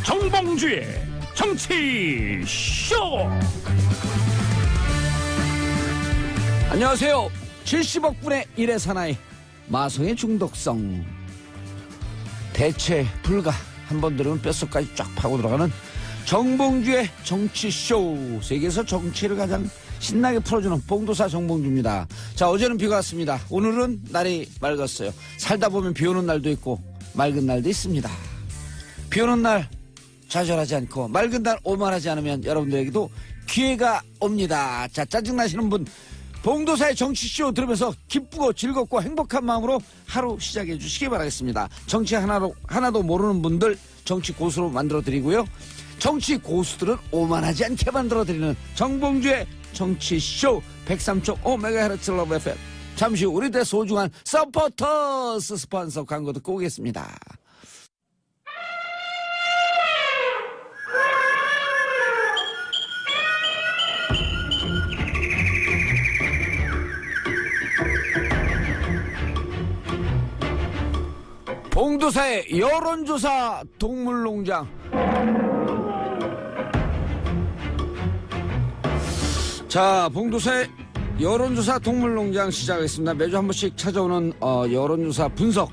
정봉주의 정치쇼. 안녕하세요. 70억 분의 1의 사나이 마성의 중독성 대체 불가. 한번 들으면 뼛속까지 쫙 파고 들어가는 정봉주의 정치쇼. 세계에서 정치를 가장 신나게 풀어주는 봉도사 정봉주입니다. 자, 어제는 비가 왔습니다. 오늘은 날이 맑았어요. 살다 보면 비 오는 날도 있고 맑은 날도 있습니다. 비 오는 날 좌절하지 않고 맑은 날 오만하지 않으면 여러분들에게도 기회가 옵니다. 자, 짜증나시는 분 봉도사의 정치쇼 들으면서 기쁘고 즐겁고 행복한 마음으로 하루 시작해 주시기 바라겠습니다. 정치 하나도 모르는 분들 정치 고수로 만들어드리고요. 정치 고수들은 오만하지 않게 만들어드리는 정봉주의 정치쇼 103.5MHz 러브 FM. 잠시 후 우리들의 소중한 서포터스 스폰서 광고 듣고 오겠습니다. 봉도사의 여론조사 동물농장. 자, 봉도사의 여론조사 동물농장 시작하겠습니다. 매주 한 번씩 찾아오는 여론조사 분석.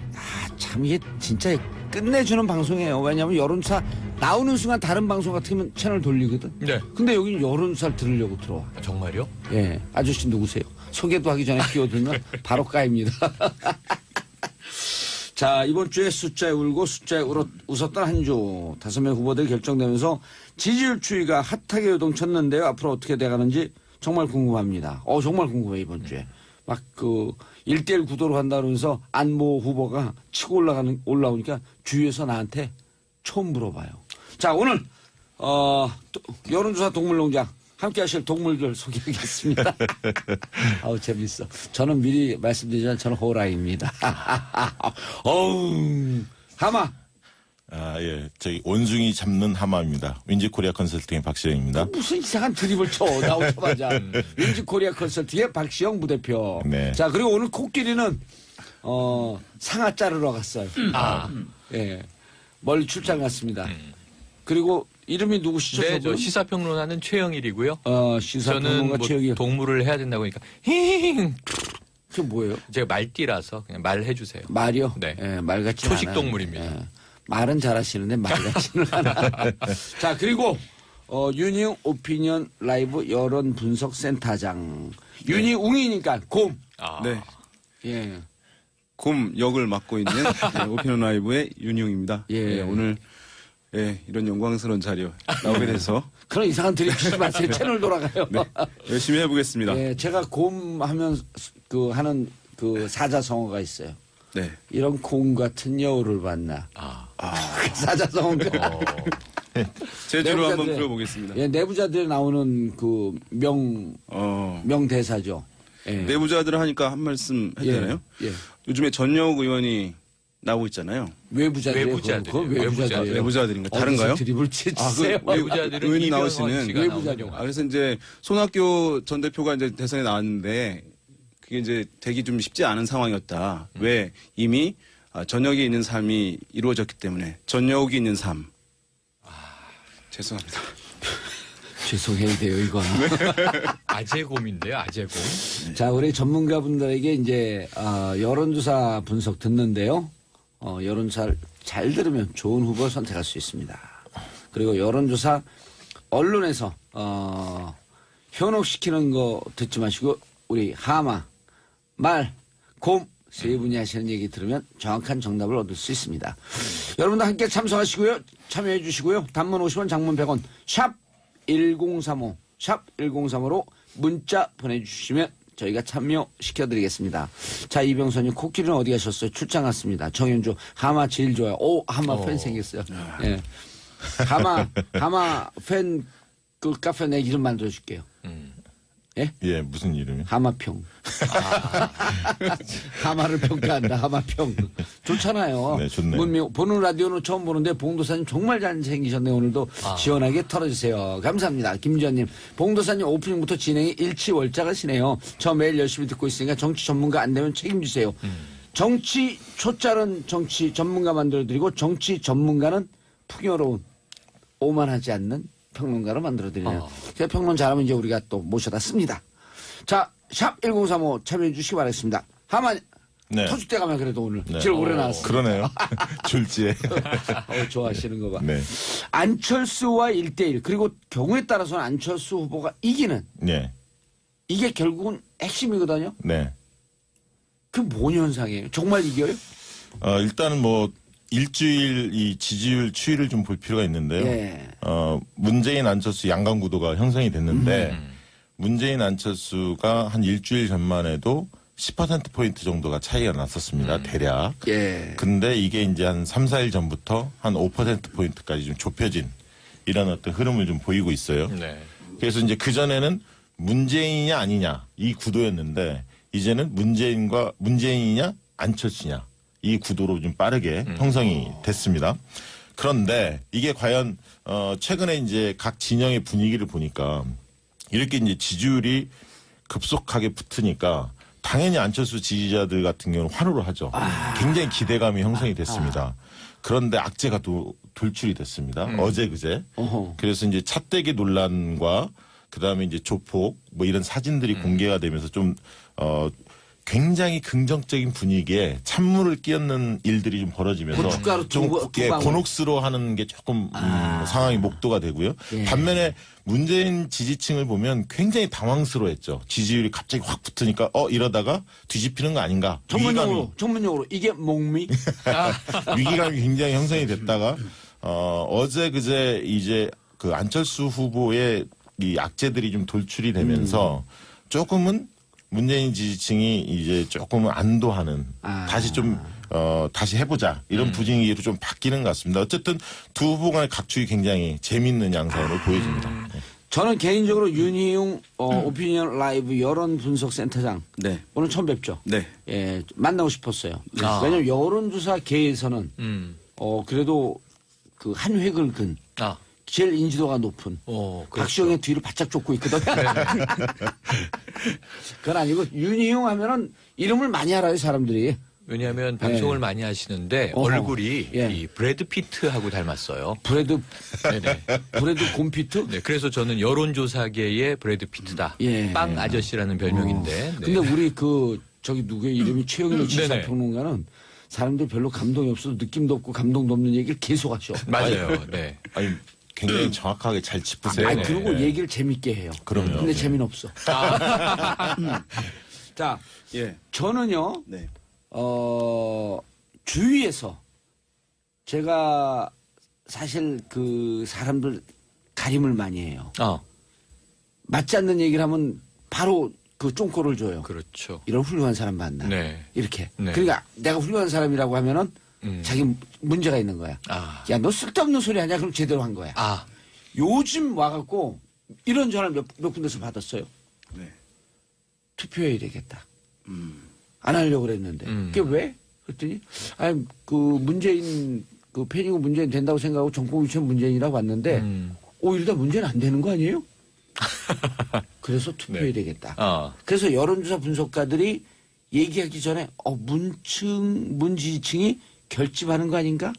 참 이게 진짜 끝내주는 방송이에요. 왜냐하면 여론조사 나오는 순간 다른 방송 같으면 채널 돌리거든. 네. 근데 여기는 여론조사를 들으려고 들어와. 정말요? 예, 아저씨 누구세요? 소개도 하기 전에 끼어들면 바로 까입니다. 자, 이번 주에 숫자에 울고 숫자에 웃었던 한 주. 5명 후보들이 결정되면서 지지율 추이가 핫하게 요동쳤는데요. 앞으로 어떻게 돼가는지 정말 궁금합니다. 정말 궁금해, 이번 주에. 막 1대1 구도로 간다 그러면서 안모 후보가 치고 올라오니까 주위에서 나한테 처음 물어봐요. 자, 오늘, 여론조사 동물농장. 함께 하실 동물들 소개하겠습니다. 아우, 재밌어. 저는 미리 말씀드리지만 저는 호랑이입니다. 어우, 하마. 예. 저희 원숭이 잡는 하마입니다. 윈지 코리아 컨설팅의 박시영입니다. 무슨 이상한 드립을 쳐. 나오자마자. 윈지 코리아 컨설팅의 박시영 부대표. 네. 자, 그리고 오늘 코끼리는, 상아 자르러 갔어요. 예. 멀리 출장 갔습니다. 그리고 이름이 누구시죠? 네, 저 시사평론하는 최영일이고요. 시사평론가 최영일. 동물을 해야 된다고 하니까 힝. 그게 뭐예요? 제가 말띠라서 그냥 말해 주세요. 말이요? 네. 예, 말 같지 초식 않아요. 동물입니다. 예. 말은 잘하시는데 말 같지는 않아. 자, 그리고 유니웅 오피니언 라이브 여론 분석 센터장. 윤이 웅이니까 곰. 네. 예. 곰 역을 맡고 있는 오피니언 라이브의 윤용입니다. 예. 오늘 이런 영광스러운 자리에 나오게 돼서 그런 이상한 드립 치지 마세요. 채널 돌아가요. 네, 열심히 해보겠습니다. 예, 제가 곰 하면 하는 사자성어가 있어요. 네. 이런 곰 같은 여우를 봤나. 사자성어가. 제주로 한번 불러보겠습니다. 예, 내부자들에 나오는 명대사죠. 예. 내부자들 하니까 한 말씀 해도 되나요? 예. 요즘에 전역 의원이 나오고 있잖아요. 외부자들이에요. 외부자들인가? 다른가요? 드립을 치세요. 외부자들은 의원이 이병헌 나오시는 씨가 외부자죠. 그래서 이제 손학규 전 대표가 이제 대선에 나왔는데 그게 이제 되기 좀 쉽지 않은 상황이었다. 왜? 이미 전역이 있는 삶이 이루어졌기 때문에 전역이 있는 삶. 죄송합니다. 죄송해야 돼요, 이건. 아재곰인데요, 아재곰. 자, 우리 전문가분들에게 이제 여론조사 분석 듣는데요. 여론조사를 잘 들으면 좋은 후보를 선택할 수 있습니다. 그리고 여론조사 언론에서 현혹시키는 거 듣지 마시고 우리 하마, 말, 곰 세 분이 하시는 얘기 들으면 정확한 정답을 얻을 수 있습니다. 여러분도 함께 참석하시고요. 참여해 주시고요. 단문 50원, 장문 100원, 샵 1035, 샵 1035로 문자 보내주시면 저희가 참여시켜드리겠습니다. 자, 이병선님, 코끼리는 어디 가셨어요? 출장 갔습니다. 정현주, 하마 제일 좋아요. 오, 하마 팬 생겼어요. 예. 하마 팬 카페 내 이름 만들어줄게요. 예? 예, 무슨 이름이요? 하마평. 하마를 평가한다. 하마평. 좋잖아요. 네, 좋네요. 문명 보는 라디오는 처음 보는데 봉도사님 정말 잘생기셨네요. 오늘도 시원하게 털어주세요. 감사합니다. 김지현님. 봉도사님 오프닝부터 진행이 일치월장하시네요. 저 매일 열심히 듣고 있으니까 정치 전문가 안 되면 책임지세요. 정치 초짜는 정치 전문가 만들어드리고 정치 전문가는 풍요로운 오만하지 않는 평론가로 만들어드리네요. 제가 평론 잘하면 이제 우리가 또 모셔다 씁니다. 자, 샵 1035 참여해 주시기 바라겠습니다. 하만 네. 터줏대 가면 그래도 오늘 네. 제일 오래 나왔어요. 그러네요. 졸지에. 좋아하시는 거 봐. 네. 안철수와 1대1 그리고 경우에 따라서는 안철수 후보가 이기는 네. 이게 결국은 핵심이거든요. 네. 그 뭔 현상이에요? 정말 이겨요? 일단은 뭐 일주일 이 지지율 추이를 좀 볼 필요가 있는데요. 예. 문재인 안철수 양강 구도가 형성이 됐는데 문재인 안철수가 한 일주일 전만 해도 10%포인트 정도가 차이가 났었습니다. 대략. 예. 근데 이게 이제 한 3, 4일 전부터 한 5%포인트까지 좀 좁혀진 이런 어떤 흐름을 좀 보이고 있어요. 네. 그래서 이제 그전에는 문재인이냐 아니냐 이 구도였는데 이제는 문재인이냐 안철수냐 이 구도로 좀 빠르게 형성이 됐습니다. 그런데 이게 과연 최근에 이제 각 진영의 분위기를 보니까 이렇게 이제 지지율이 급속하게 붙으니까 당연히 안철수 지지자들 같은 경우는 환호를 하죠. 굉장히 기대감이 형성이 됐습니다. 그런데 악재가 또 돌출이 됐습니다. 어제 그제. 그래서 이제 차떼기 논란과 그다음에 이제 조폭 뭐 이런 사진들이 공개가 되면서 좀 굉장히 긍정적인 분위기에 찬물을 끼얹는 일들이 좀 벌어지면서 고춧가루 좀 두 방울. 곤혹스러워 하는 게 조금 상황이 목도가 되고요. 예. 반면에 문재인 지지층을 보면 굉장히 당황스러워했죠. 지지율이 갑자기 확 붙으니까 이러다가 뒤집히는 거 아닌가. 전문용어로 이게 목미? 위기감이 굉장히 형성이 됐다가 어제 그제 이제 그 안철수 후보의 이 악재들이 좀 돌출이 되면서 조금은 문재인 지지층이 이제 조금은 안도하는 다시 좀 다시 해보자 이런 분위기로 좀 바뀌는 것 같습니다. 어쨌든 두 후보 간의 각축이 굉장히 재밌는 양상으로 보여집니다. 네. 저는 개인적으로 윤희용 오피니언 라이브 여론 분석 센터장 네. 오늘 처음 뵙죠. 네. 예, 만나고 싶었어요. 왜냐면 여론조사계에서는 그래도 그 한 획을 근 제일 인지도가 높은 그렇죠. 박수영의 뒤를 바짝 쫓고 있거든. 그건 아니고 윤희용 하면은 이름을 많이 알아요 사람들이. 왜냐하면 방송을 많이 하시는데 어허. 얼굴이 예. 이 브래드 피트하고 닮았어요. 브래드 네네. 곰피트? 네, 그래서 저는 여론조사계의 브래드 피트다. 예. 빵 아저씨라는 별명인데. 네. 근데 우리 저기 누구의 이름이 최영일 네네. 시사평론가는 사람들 별로 감동이 없어도 느낌도 없고 감동도 없는 얘기를 계속 하셔. 맞아요. 네. 아니 굉장히 정확하게 잘 짚으세요. 아니 그리고 얘기를 재밌게 해요. 그럼요. 근데 네. 재미는 없어. 자, 예. 저는요. 네. 주위에서 제가 사실 그 사람들 가림을 많이 해요. 맞지 않는 얘기를 하면 바로 그 쫑꼬를 줘요. 그렇죠. 이런 훌륭한 사람 만나. 네. 이렇게. 네. 그러니까 내가 훌륭한 사람이라고 하면은 자기 문제가 있는 거야. 야, 너 쓸데없는 소리 하냐? 그럼 제대로 한 거야. 요즘 와갖고 이런 전화를 몇 군데서 받았어요. 네. 투표해야 되겠다. 안 하려고 그랬는데. 그게 왜? 그랬더니, 그 문재인, 그 패닝은 문재인 된다고 생각하고 정권 유치원 문재인이라고 왔는데, 이러다 문재인 안 되는 거 아니에요? 그래서 투표해야 네. 되겠다. 그래서 여론조사 분석가들이 얘기하기 전에, 문지지층이 결집하는 거 아닌가?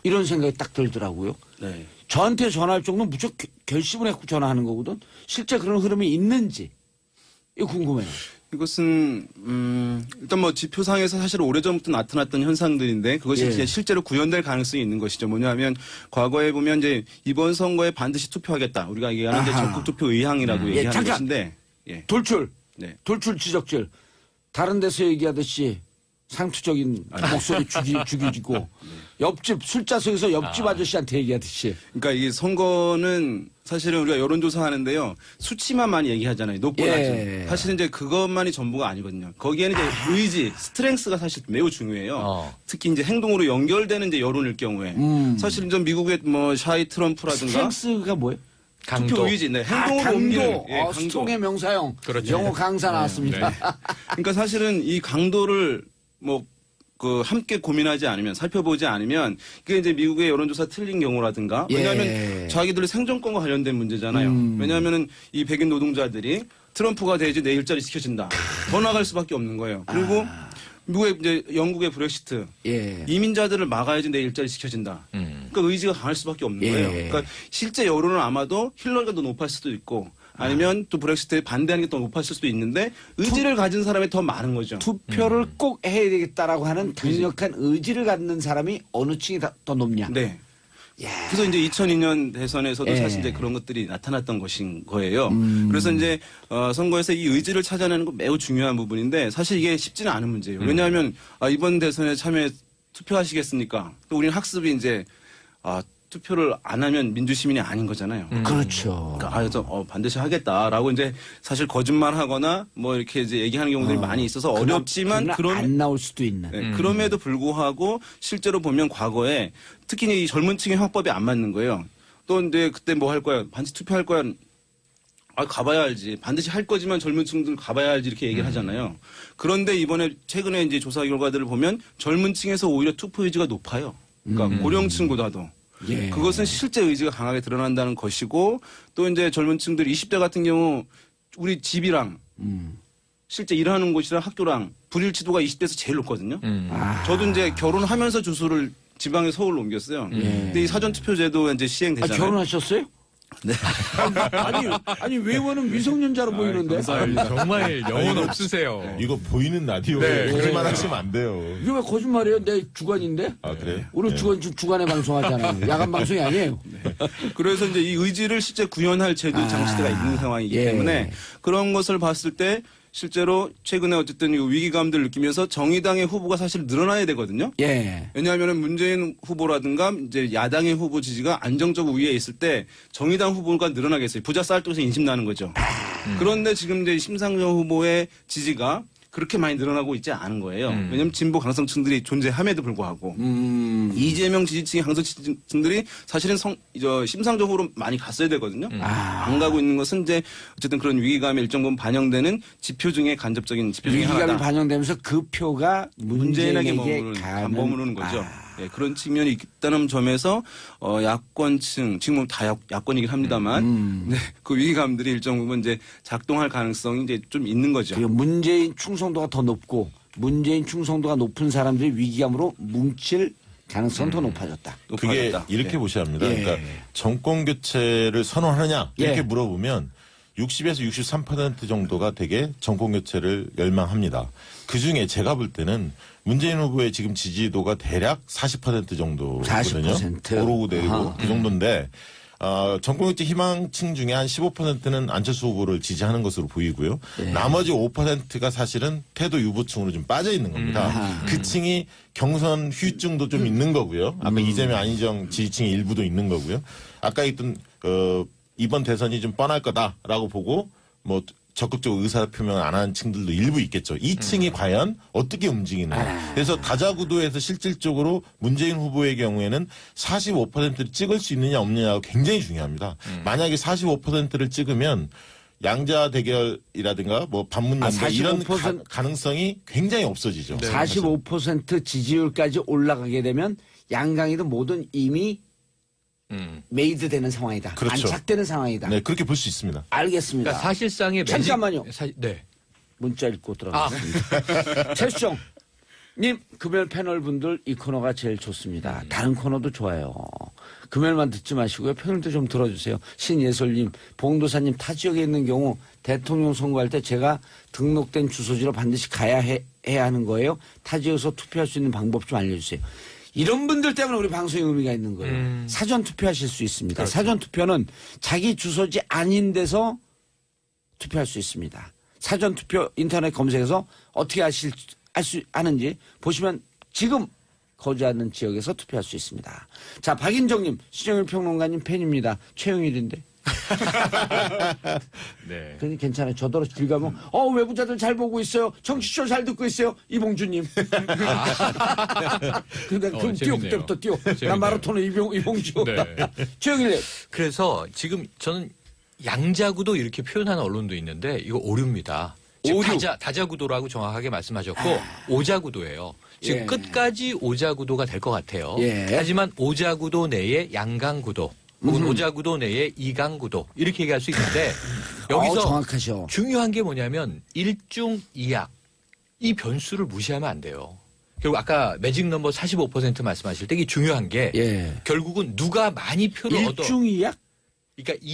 이런 생각이 딱 들더라고요. 네. 저한테 전화할 정도는 무조건 결심을 해서 전화하는 거거든. 실제 그런 흐름이 있는지. 이거 궁금해요. 이것은 일단 뭐 지표상에서 사실 오래전부터 나타났던 현상들인데 그것이 예. 이제 실제로 구현될 가능성이 있는 것이죠. 뭐냐면 과거에 보면 이제 이번 선거에 반드시 투표하겠다. 우리가 얘기하는 이제 아하. 적극 투표 의향이라고 얘기하는 잠깐. 것인데 예. 돌출. 네. 돌출 지적질. 다른 데서 얘기하듯이 상투적인 목소리 죽이고 옆집 술자석에서 옆집 아저씨한테 얘기하듯이. 그러니까 이 선거는 사실은 우리가 여론조사 하는데요. 수치만 많이 얘기하잖아요. 높고 예. 낮은. 사실은 이제 그것만이 전부가 아니거든요. 거기에는 이제 의지, 스트렝스가 사실 매우 중요해요. 특히 이제 행동으로 연결되는 이제 여론일 경우에. 사실 좀 미국의 뭐 샤이 트럼프라든가. 스트렝스가 뭐예요? 강도. 투표 의지, 네, 행동으로 강도. 옮기는 강도. 수동의 명사형. 그렇죠. 영어 강사 나왔습니다. 그러니까 사실은 이 강도를 함께 고민하지 않으면 살펴보지 않으면 그게 이제 미국의 여론조사 틀린 경우라든가 왜냐하면 예. 자기들의 생존권과 관련된 문제잖아요. 왜냐하면은 이 백인 노동자들이 트럼프가 돼야지 내 일자리 지켜진다. 더 나갈 수밖에 없는 거예요. 그리고 미국의 이제 영국의 브렉시트 예. 이민자들을 막아야지 내 일자리 지켜진다. 그러니까 의지가 강할 수밖에 없는 예. 거예요. 그러니까 실제 여론은 아마도 힐러리가 더 높을 수도 있고 아니면 또 브렉시트에 반대하는 게 더 높았을 수도 있는데 의지를 가진 사람이 더 많은 거죠. 투표를 꼭 해야 되겠다라고 하는 강력한 의지를 갖는 사람이 어느 층이 더 높냐. 네. 그래서 이제 2002년 대선에서도 예. 사실 이제 그런 것들이 나타났던 것인 거예요. 그래서 이제 선거에서 이 의지를 찾아내는 건 매우 중요한 부분인데 사실 이게 쉽지는 않은 문제예요. 왜냐하면 이번 대선에 참여 투표하시겠습니까? 또 우리는 학습이 이제 투표를 안 하면 민주시민이 아닌 거잖아요. 그렇죠. 그래서 반드시 하겠다라고 이제 사실 거짓말하거나 뭐 이렇게 이제 얘기하는 경우들이 많이 있어서 어렵지만 안 나올 수도 있는. 네, 그럼에도 불구하고 실제로 보면 과거에 특히 이 젊은 층의 화법이 안 맞는 거예요. 또 이제 그때 뭐 할 거야? 반드시 투표할 거야? 가봐야 알지. 반드시 할 거지만 젊은 층들 가봐야 알지 이렇게 얘기를 하잖아요. 그런데 이번에 최근에 이제 조사 결과들을 보면 젊은 층에서 오히려 투표 의지가 높아요. 그러니까 고령층보다도. 예. 그것은 실제 의지가 강하게 드러난다는 것이고 또 이제 젊은 층들 20대 같은 경우 우리 집이랑 실제 일하는 곳이랑 학교랑 불일치도가 20대에서 제일 높거든요. 저도 이제 결혼하면서 주소를 지방에 서울로 옮겼어요. 근데 이 사전투표제도 이제 시행되잖아요. 결혼하셨어요? 네. 아니 외모는 미성년자로 보이는데. 정말 영혼 없으세요. 이거 보이는 라디오 네, 거짓말 하시면 안 돼요. 이거 왜 거짓말이에요? 내 주간인데. 그래? 우리 주간에 방송하잖아요. 야간 방송이 아니에요. 그래서 이제 이 의지를 실제 구현할 제도 장치대가 있는 상황이기 예. 때문에 그런 것을 봤을 때 실제로 최근에 어쨌든 이 위기감들을 느끼면서 정의당의 후보가 사실 늘어나야 되거든요. 예. 왜냐하면 문재인 후보라든가 이제 야당의 후보 지지가 안정적 우위에 있을 때 정의당 후보가 늘어나겠어요. 부자 쌀떡에서 인심 나는 거죠. 그런데 지금 이제 심상정 후보의 지지가 그렇게 많이 늘어나고 있지 않은 거예요. 왜냐하면 진보 강성층들이 존재함에도 불구하고 이재명 지지층의 강성층들이 사실은 심상정으로 많이 갔어야 되거든요. 안 가고 있는 것은 이제 어쨌든 그런 위기감에 일정 부분 반영되는 지표 중에 간접적인 지표 중에 위기감이 하나다. 반영되면서 그 표가 문재인에게 문재인에게 머무르는 거죠. 네, 그런 측면이 있다는 점에서 야권층 지금 다 야권이긴 합니다만 네, 그 위기감들이 일정 부분 이제 작동할 가능성이 이제 좀 있는 거죠. 문재인 충성도가 더 높고 문재인 충성도가 높은 사람들이 위기감으로 뭉칠 가능성은 더 높아졌다. 그게 높아졌다. 이렇게 네. 보셔야 합니다. 예. 그러니까 정권 교체를 선언하느냐 이렇게 예. 물어보면 60에서 63% 정도가 되게 정권 교체를 열망합니다. 그중에 제가 볼 때는 문재인 후보의 지금 지지도가 대략 40% 정도거든요. 40%. 오르고 내리고 그 정도인데 정권 교체 희망층 중에 한 15%는 안철수 후보를 지지하는 것으로 보이고요. 나머지 5%가 사실은 태도 유보층으로 좀 빠져 있는 겁니다. 그 층이 경선 후유증도 좀 있는 거고요. 아까 이재명 안희정 지지층의 일부도 있는 거고요. 아까 있던 이번 대선이 좀 뻔할 거다라고 보고 뭐 적극적으로 의사표명 안 하는 층들도 일부 있겠죠. 이 층이 과연 어떻게 움직이느냐. 그래서 다자구도에서 실질적으로 문재인 후보의 경우에는 45%를 찍을 수 있느냐 없느냐가 굉장히 중요합니다. 만약에 45%를 찍으면 양자 대결이라든가 뭐 반문연대 이런 가능성이 굉장히 없어지죠. 45% 지지율까지 올라가게 되면 양강이든 뭐든 이미 메이드 되는 상황이다. 그렇죠. 안착되는 상황이다. 네, 그렇게 볼 수 있습니다. 알겠습니다. 그러니까 사실상의 잠깐만요. 네. 문자 읽고 들어가겠습니다. 최수정 님 금요일 패널 분들 이 코너가 제일 좋습니다. 다른 코너도 좋아요. 금요일만 듣지 마시고요. 평일도 좀 들어주세요. 신예솔님, 봉도사님 타 지역에 있는 경우 대통령 선거할 때 제가 등록된 주소지로 반드시 해야 하는 거예요. 타 지역에서 투표할 수 있는 방법 좀 알려주세요. 이런 분들 때문에 우리 방송에 의미가 있는 거예요. 사전 투표하실 수 있습니다. 그렇죠. 사전 투표는 자기 주소지 아닌 데서 투표할 수 있습니다. 사전 투표 인터넷 검색해서 어떻게 알 수 아는지 보시면 지금 거주하는 지역에서 투표할 수 있습니다. 자, 박인정님, 시정일 평론가님 팬입니다. 최영일인데. 네. 그니 괜찮아요. 저더러 길 가면 외부자들 잘 보고 있어요. 정치쇼 잘 듣고 있어요. 이봉주님. 근데 그럼 뛰어 재밌네요. 그때부터 뛰어. 재밌네요. 난 마라톤은 이봉주. 네. 최영일님. 그래서 지금 저는 양자구도 이렇게 표현하는 언론도 있는데 이거 오류입니다. 지금 오류. 다자구도라고 정확하게 말씀하셨고 오자구도예요. 지금 예. 끝까지 오자구도가 될 것 같아요. 예. 하지만 오자구도 내에 양강구도 혹은 오자구도 내에 이강구도 이렇게 얘기할 수 있는데 여기서 정확하셔. 중요한 게 뭐냐면 일중이약 이 변수를 무시하면 안 돼요. 결국 아까 매직 넘버 45% 말씀하실 때 이게 중요한 게 예. 결국은 누가 많이 표를 얻어 일중이약? 그러니까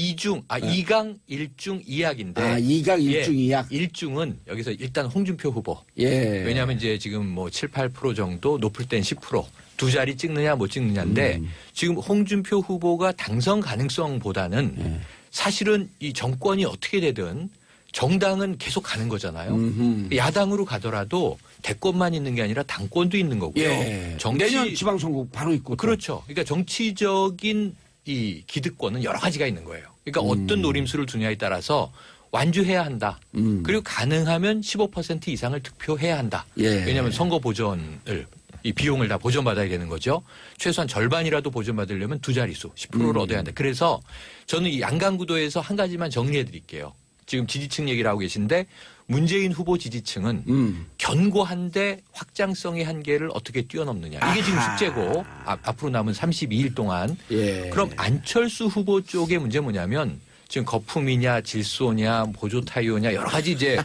이강 일중 이약인데 이강 일중이약. 일중은 여기서 일단 홍준표 후보. 예. 왜냐하면 이제 지금 뭐 7, 8% 정도 높을 땐 10%두 자리 찍느냐 못 찍느냐인데 지금 홍준표 후보가 당선 가능성보다는 사실은 이 정권이 어떻게 되든 정당은 계속 가는 거잖아요. 야당으로 가더라도 대권만 있는 게 아니라 당권도 있는 거고요. 예. 내년 지방선거 바로 있고. 또. 그렇죠. 그러니까 정치적인 이 기득권은 여러 가지가 있는 거예요. 그러니까 어떤 노림수를 두냐에 따라서 완주해야 한다. 그리고 가능하면 15% 이상을 득표해야 한다. 예. 왜냐하면 선거 보전을 이 비용을 다 보전받아야 되는 거죠. 최소한 절반이라도 보전받으려면 두 자릿수 10%를 얻어야 한다. 그래서 저는 이 양강구도에서 한 가지만 정리해 드릴게요. 지금 지지층 얘기를 하고 계신데 문재인 후보 지지층은 견고한데 확장성의 한계를 어떻게 뛰어넘느냐. 이게 지금 숙제고 앞으로 남은 32일 동안. 예. 그럼 안철수 후보 쪽의 문제 뭐냐면 지금 거품이냐 질소냐 보조타이오냐 여러 가지 이제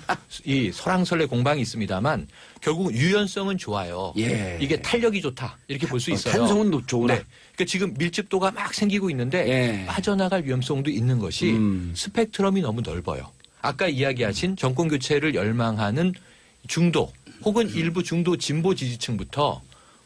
이 설왕설래 공방이 있습니다만 결국 유연성은 좋아요. 예. 이게 탄력이 좋다. 이렇게 볼 수 있어요. 탄성은 좋구나. 네. 그러니까 지금 밀집도가 막 생기고 있는데 예. 빠져나갈 위험성도 있는 것이 스펙트럼이 너무 넓어요. 아까 이야기하신 정권 교체를 열망하는 중도 혹은 일부 중도 진보 지지층부터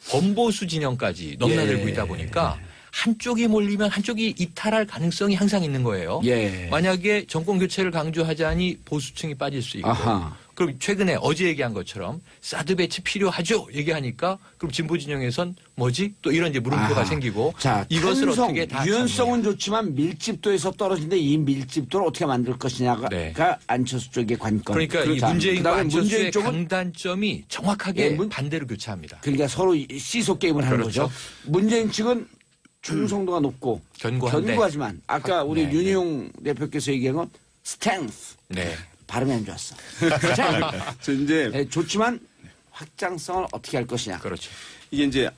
범보수 진영까지 넘나들고 예. 있다 보니까 한쪽이 몰리면 한쪽이 이탈할 가능성이 항상 있는 거예요. 예. 만약에 정권 교체를 강조하자니 보수층이 빠질 수 있고 아하. 그럼 최근에 어제 얘기한 것처럼 사드 배치 필요하죠 얘기하니까 그럼 진보 진영에선 뭐지 또 이런 이제 물음표가 아하. 생기고 자, 이것을 탄성, 어떻게 다 유연성은 좋지만 밀집도에서 떨어지는데 이 밀집도를 어떻게 만들 것이냐가 네. 안철수 쪽의 관건. 그러니까 이 자, 문재인과 그다음에 안철수의 문재인 쪽은 강단점이 정확하게 예, 반대로 교차합니다. 그러니까 서로 시소 게임을 하는 그렇죠. 거죠. 문재인 측은 충성도가 높고 견고한데. 견고하지만 아까 우리 네, 윤희용 대표께서 얘기한 건 스탠스. 네. 발음이 안 좋았어. 자, 저 이제 좋지만 확장성을 어떻게 할 것이냐. 그렇죠. 이게 이제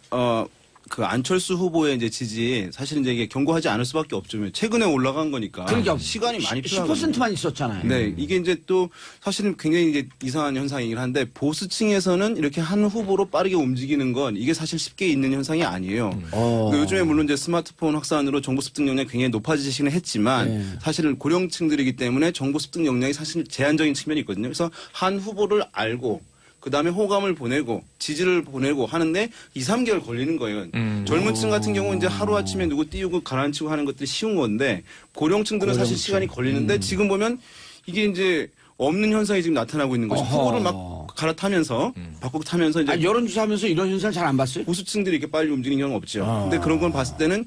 그 안철수 후보의 이제 지지 사실은 이제 이게 견고하지 않을 수밖에 없죠. 최근에 올라간 거니까 그러니까 시간이 많이 필요하거든요. 10%만 있었잖아요. 네, 이게 이제 또 사실은 굉장히 이제 이상한 현상이긴 한데 보수층에서는 이렇게 한 후보로 빠르게 움직이는 건 이게 사실 쉽게 있는 현상이 아니에요. 그러니까 요즘에 물론 이제 스마트폰 확산으로 정보 습득 역량이 굉장히 높아지시긴 했지만 사실은 고령층들이기 때문에 정보 습득 역량이 사실 제한적인 측면이 있거든요. 그래서 한 후보를 알고 그다음에 호감을 보내고 지지를 보내고 하는데 2, 3개월 걸리는 거예요. 젊은 층 같은 경우는 이제 하루아침에 누구 띄우고 가라앉히고 하는 것들이 쉬운 건데 고령층들은 사실 시간이 걸리는데 지금 보면 이게 이제 없는 현상이 지금 나타나고 있는 것이 후보를 막 갈아타면서 바꾸고 타면서 이제 여론조사하면서 이런 현상 잘 안 봤어요? 보수층들이 이렇게 빨리 움직이는 경우는 없죠. 근데 그런 걸 봤을 때는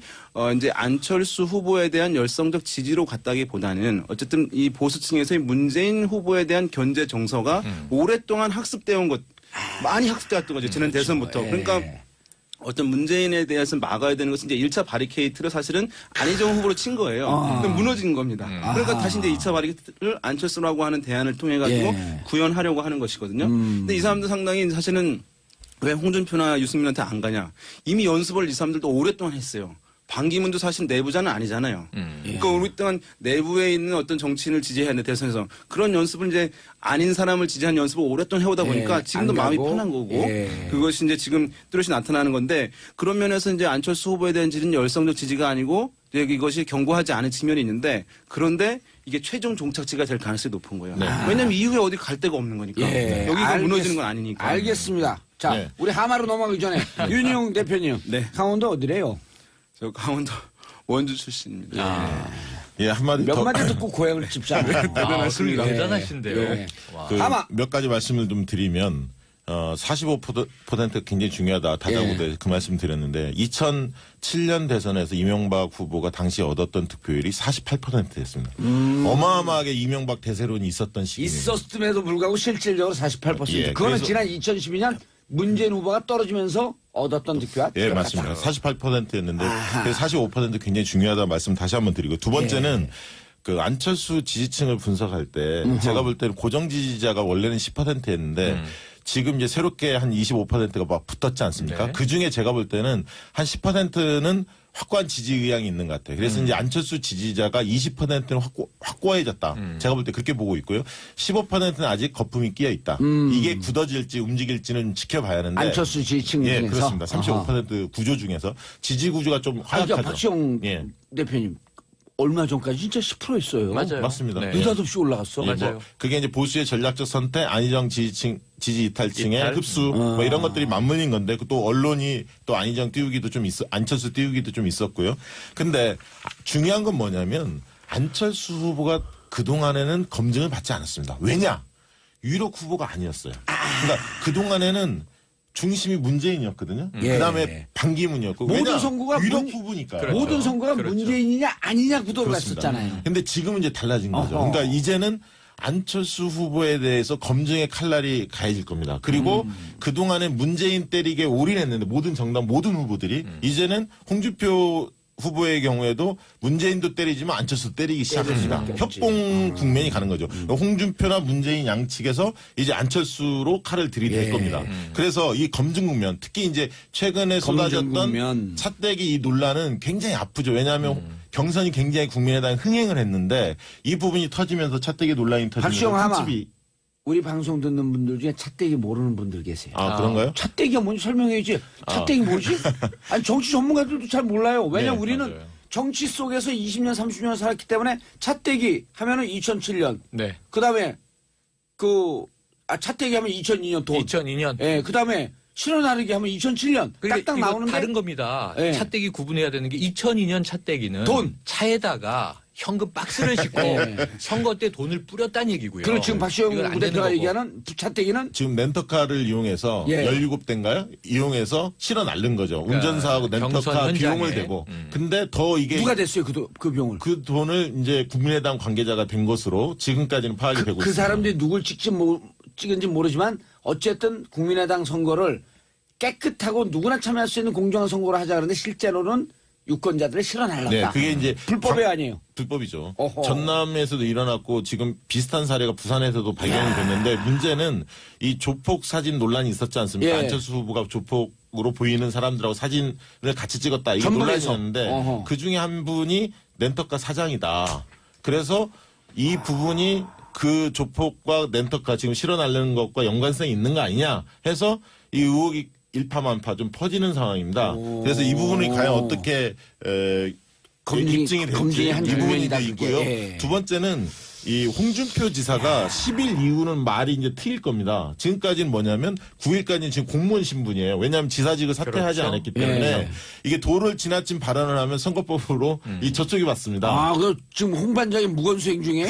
이제 안철수 후보에 대한 열성적 지지로 갔다기보다는 어쨌든 이 보수층에서의 문재인 후보에 대한 견제 정서가 오랫동안 학습되어 온 것, 많이 학습되었던 거죠. 지난 대선부터. 그러니까 어떤 문재인에 대해서 막아야 되는 것은 이제 1차 바리케이트를 사실은 안희정 후보로 친 거예요. 그럼 무너진 겁니다. 그러니까 다시 이제 2차 바리케이트를 안철수라고 하는 대안을 통해 가지고 구현하려고 하는 것이거든요. 근데 이 사람들 상당히 사실은 왜 홍준표나 유승민한테 안 가냐. 이미 연습을 이 사람들도 오랫동안 했어요. 반기문도 사실 내부자는 아니잖아요. 그러니까 오랫동안 내부에 있는 어떤 정치인을 지지해야 하는데 대선에서 그런 연습을 이제 아닌 사람을 지지한 연습을 오랫동안 해오다 보니까 지금도 마음이 편한 거고 그것이 이제 지금 뚜렷이 나타나는 건데 그런 면에서 이제 안철수 후보에 대한 지지는 열성적 지지가 아니고 이것이 견고하지 않은 측면이 있는데 그런데 이게 최종 종착지가 될 가능성이 높은 거예요. 왜냐하면 이후에 어디 갈 데가 없는 거니까. 여기가 무너지는 건 아니니까. 알겠습니다. 자, 우리 하마로 넘어가기 전에 윤희용 대표님. 네. 강원도 어디래요? 저 강원도 원주 출신입니다. 예, 한마디 몇 더. 마디 듣고 고향을 찝잖아요. 대단하신데요. 예. 대단하신데요. 예. 와. 그 하마. 몇 가지 말씀을 좀 드리면 45% 굉장히 중요하다. 다자구대 그 말씀 드렸는데 2007년 대선에서 이명박 후보가 당시 얻었던 득표율이 48%였습니다. 어마어마하게 이명박 대세론이 있었던 시기입니다. 있었음에도 불구하고 실질적으로 48%. 예, 그거는 그래서- 지난 2012년 문재인 후보가 떨어지면서 얻었던 득표와 예, 똑같다. 맞습니다. 48%였는데 45% 굉장히 중요하다 말씀 다시 한번 드리고 두 번째는 예. 그 안철수 지지층을 분석할 때 제가 볼 때는 고정 지지자가 원래는 10%였는데 지금 이제 새롭게 한 25%가 막 붙었지 않습니까? 네. 그 중에 제가 볼 때는 한 10%는 확고한 지지 의향이 있는 것 같아요. 그래서 이제 안철수 지지자가 20%는 확고해졌다. 제가 볼 때 그렇게 보고 있고요. 15%는 아직 거품이 끼어 있다. 이게 굳어질지 움직일지는 지켜봐야 하는데. 안철수 지지층 예, 중에서. 그렇습니다. 35% 구조 중에서 지지 구조가 좀 아니, 그러니까 하락하죠. 박시영 예. 대표님 얼마 전까지 진짜 10%였어요. 맞아요. 맞습니다. 네. 느닷없이 올라갔어. 예, 맞아요. 그게 이제 보수의 전략적 선택, 안희정 지지 이탈층의 이탈? 흡수, 뭐 이런 것들이 맞물린 건데, 또 언론이 또 안희정 띄우기도 좀 안철수 띄우기도 좀 있었고요. 근데 중요한 건 뭐냐면, 안철수 후보가 그동안에는 검증을 받지 않았습니다. 왜냐? 유력 후보가 아니었어요. 그러니까 그동안에는 중심이 문재인이었거든요. 예. 그다음에 반기문이었고. 모든 왜냐? 선거가 유력 문- 후보니까요. 그렇죠. 모든 선거가 그렇죠. 문재인이냐 아니냐 구도로 그렇습니다. 갔었잖아요. 근데 지금은 이제 달라진 거죠. 어허. 그러니까 이제는 안철수 후보에 대해서 검증의 칼날이 가해질 겁니다. 그리고 그동안에 문재인 때리기에 올인했는데 모든 정당 모든 후보들이 이제는 홍준표 후보의 경우에도 문재인도 때리지만 안철수 때리기 시작합니다. 수밖에 없지. 협공 국면이 가는 거죠. 홍준표나 문재인 양측에서 이제 안철수로 칼을 들이댈 예. 겁니다. 그래서 이 검증 국면, 특히 이제 최근에 검증 쏟아졌던 국면. 차떼기 이 논란은 굉장히 아프죠. 왜냐하면 경선이 굉장히 국민의당 흥행을 했는데 이 부분이 터지면서 차떼기 논란이 박시영 터지면서 하마. princip이 우리 방송 듣는 분들 중에 차떼기 모르는 분들 계세요. 그런가요? 차떼기가 뭔지 설명해야지. 차떼기 뭐지? 아니 정치 전문가들도 잘 몰라요. 왜냐면 네, 우리는 맞아요. 정치 속에서 20년, 30년 살았기 때문에 차떼기 하면은 2007년. 네. 그다음에 차떼기 하면 2002년 돈. 2002년. 예, 그다음에 신원 나르기 하면 2007년. 그러니까 딱딱 이거 나오는데 다른 겁니다. 예. 차떼기 구분해야 되는 게 2002년 차떼기는 돈. 차에다가 현금 박스를 싣고 예. 선거 때 돈을 뿌렸다는 얘기고요. 그리고 지금 박시영 이건 안 되는 대표가 거고. 얘기하는 차떼기는 지금 렌터카를 이용해서 예. 17대인가요? 이용해서 실어 날른 거죠. 운전사하고 경선 렌터카 현장에. 비용을 대고. 근데 더 이게 누가 됐어요 그 병을? 그 돈을 이제 국민의당 관계자가 된 것으로 지금까지는 파악이 되고 그 있습니다. 사람들이 누굴 찍은지 모르지만 어쨌든 국민의당 선거를 깨끗하고 누구나 참여할 수 있는 공정한 선거를 하자 그러는데 실제로는 유권자들의 실어날랐다. 네, 그게 이제 불법이 아니에요. 불법이죠. 어허. 전남에서도 일어났고 지금 비슷한 사례가 부산에서도 발견이 됐는데 문제는 이 조폭 사진 논란이 있었지 않습니까? 예. 안철수 후보가 조폭으로 보이는 사람들하고 사진을 같이 찍었다. 이게 전북에서. 논란이었는데 어허. 그 중에 한 분이 렌터카 사장이다. 그래서 이 부분이 그 조폭과 렌터카 지금 실어 날리는 것과 연관성이 있는 거 아니냐 해서 이 의혹이 일파만파 좀 퍼지는 상황입니다. 그래서 이 부분이 과연 어떻게 입증이 될지 검증의 한 이 부분이 장면이다, 그게. 있고요. 예. 두 번째는 이 홍준표 지사가 10일 이후는 말이 이제 트일 겁니다. 지금까지는 뭐냐면 9일까지는 지금 공무원 신분이에요. 왜냐하면 지사직을 사퇴하지 그렇죠. 않았기 때문에 예. 이게 도를 지나친 발언을 하면 선거법으로 이 저쪽이 받습니다. 아, 그 지금 홍 반장이 무건 수행 중에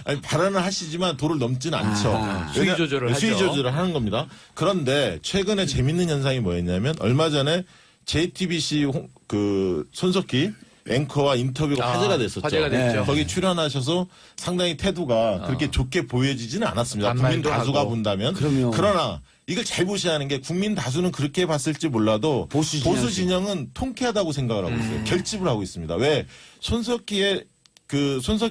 아니, 발언을 하시지만 도를 넘지는 않죠. 아하. 수위 조절을 네, 수위 하죠. 조절을 하는 겁니다. 그런데 최근에 재밌는 현상이 뭐였냐면 얼마 전에 JTBC 그 손석희 앵커와 인터뷰가 화제가 됐었죠. 화제가 됐죠. 거기 출연하셔서 상당히 태도가 그렇게 좋게 보여지지는 않았습니다. 국민 반말도 다수가 하고. 본다면. 그럼요. 그러나 이걸 잘 보셔야 하는 게 국민 다수는 그렇게 봤을지 몰라도 보수 진영은 통쾌하다고 생각을 하고 있어요. 결집을 하고 있습니다. 왜 손석희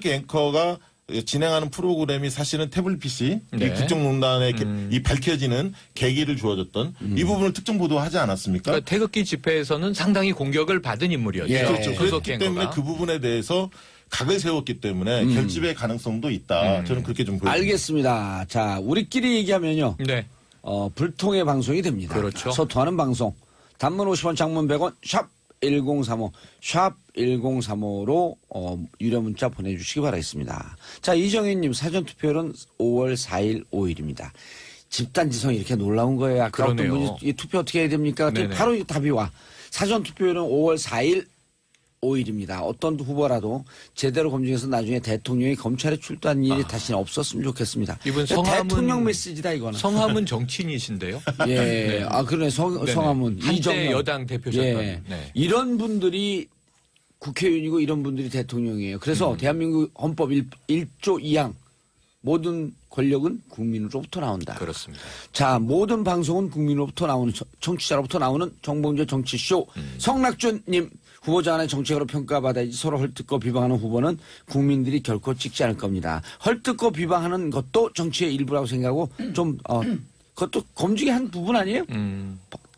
앵커가 진행하는 프로그램이 사실은 태블릿 PC 네. 이 국정농단에 이 밝혀지는 계기를 주어졌던 이 부분을 특정 보도하지 않았습니까? 그러니까 태극기 집회에서는 상당히 공격을 받은 인물이었죠. 예. 그렇죠. 그렇기 손석희 때문에 앵커가. 그 부분에 대해서 각을 세웠기 때문에 결집의 가능성도 있다. 저는 그렇게 좀 보여요. 알겠습니다. 자, 우리끼리 얘기하면요. 네. 불통의 방송이 됩니다. 그렇죠. 소통하는 방송. 단문 50원, 장문 100원, 샵 1035, 샵 1035로 유료 문자 보내주시기 바라겠습니다. 자, 이정현님 사전투표율은 5월 4일, 5일입니다. 집단지성이 이렇게 놀라운 거예요. 아까 어떤 그러네요. 분이 이 투표 어떻게 해야 됩니까? 네네. 바로 이 답이 와. 사전투표율은 5월 4일, 5일입니다. 어떤 후보라도 제대로 검증해서 나중에 대통령이 검찰에 출두한 일이 다시는 없었으면 좋겠습니다. 이분 성함은 대통령 메시지다 이거는. 성함은 정치인이신데요. 예, 네. 아 그러네 성함은 한때 이정현. 여당 대표셨던. 예. 네. 이런 분들이 국회의원이고 이런 분들이 대통령이에요. 그래서 대한민국 헌법 1조 2항 모든 권력은 국민으로부터 나온다. 그렇습니다. 자, 모든 방송은 국민으로부터 나오는 청취자로부터 나오는 정봉주의 정치쇼. 성낙준님 후보자 간의 정책으로 평가받아야지 서로 헐뜯고 비방하는 후보는 국민들이 결코 찍지 않을 겁니다. 헐뜯고 비방하는 것도 정치의 일부라고 생각하고 좀 그것도 검증의 한 부분 아니에요?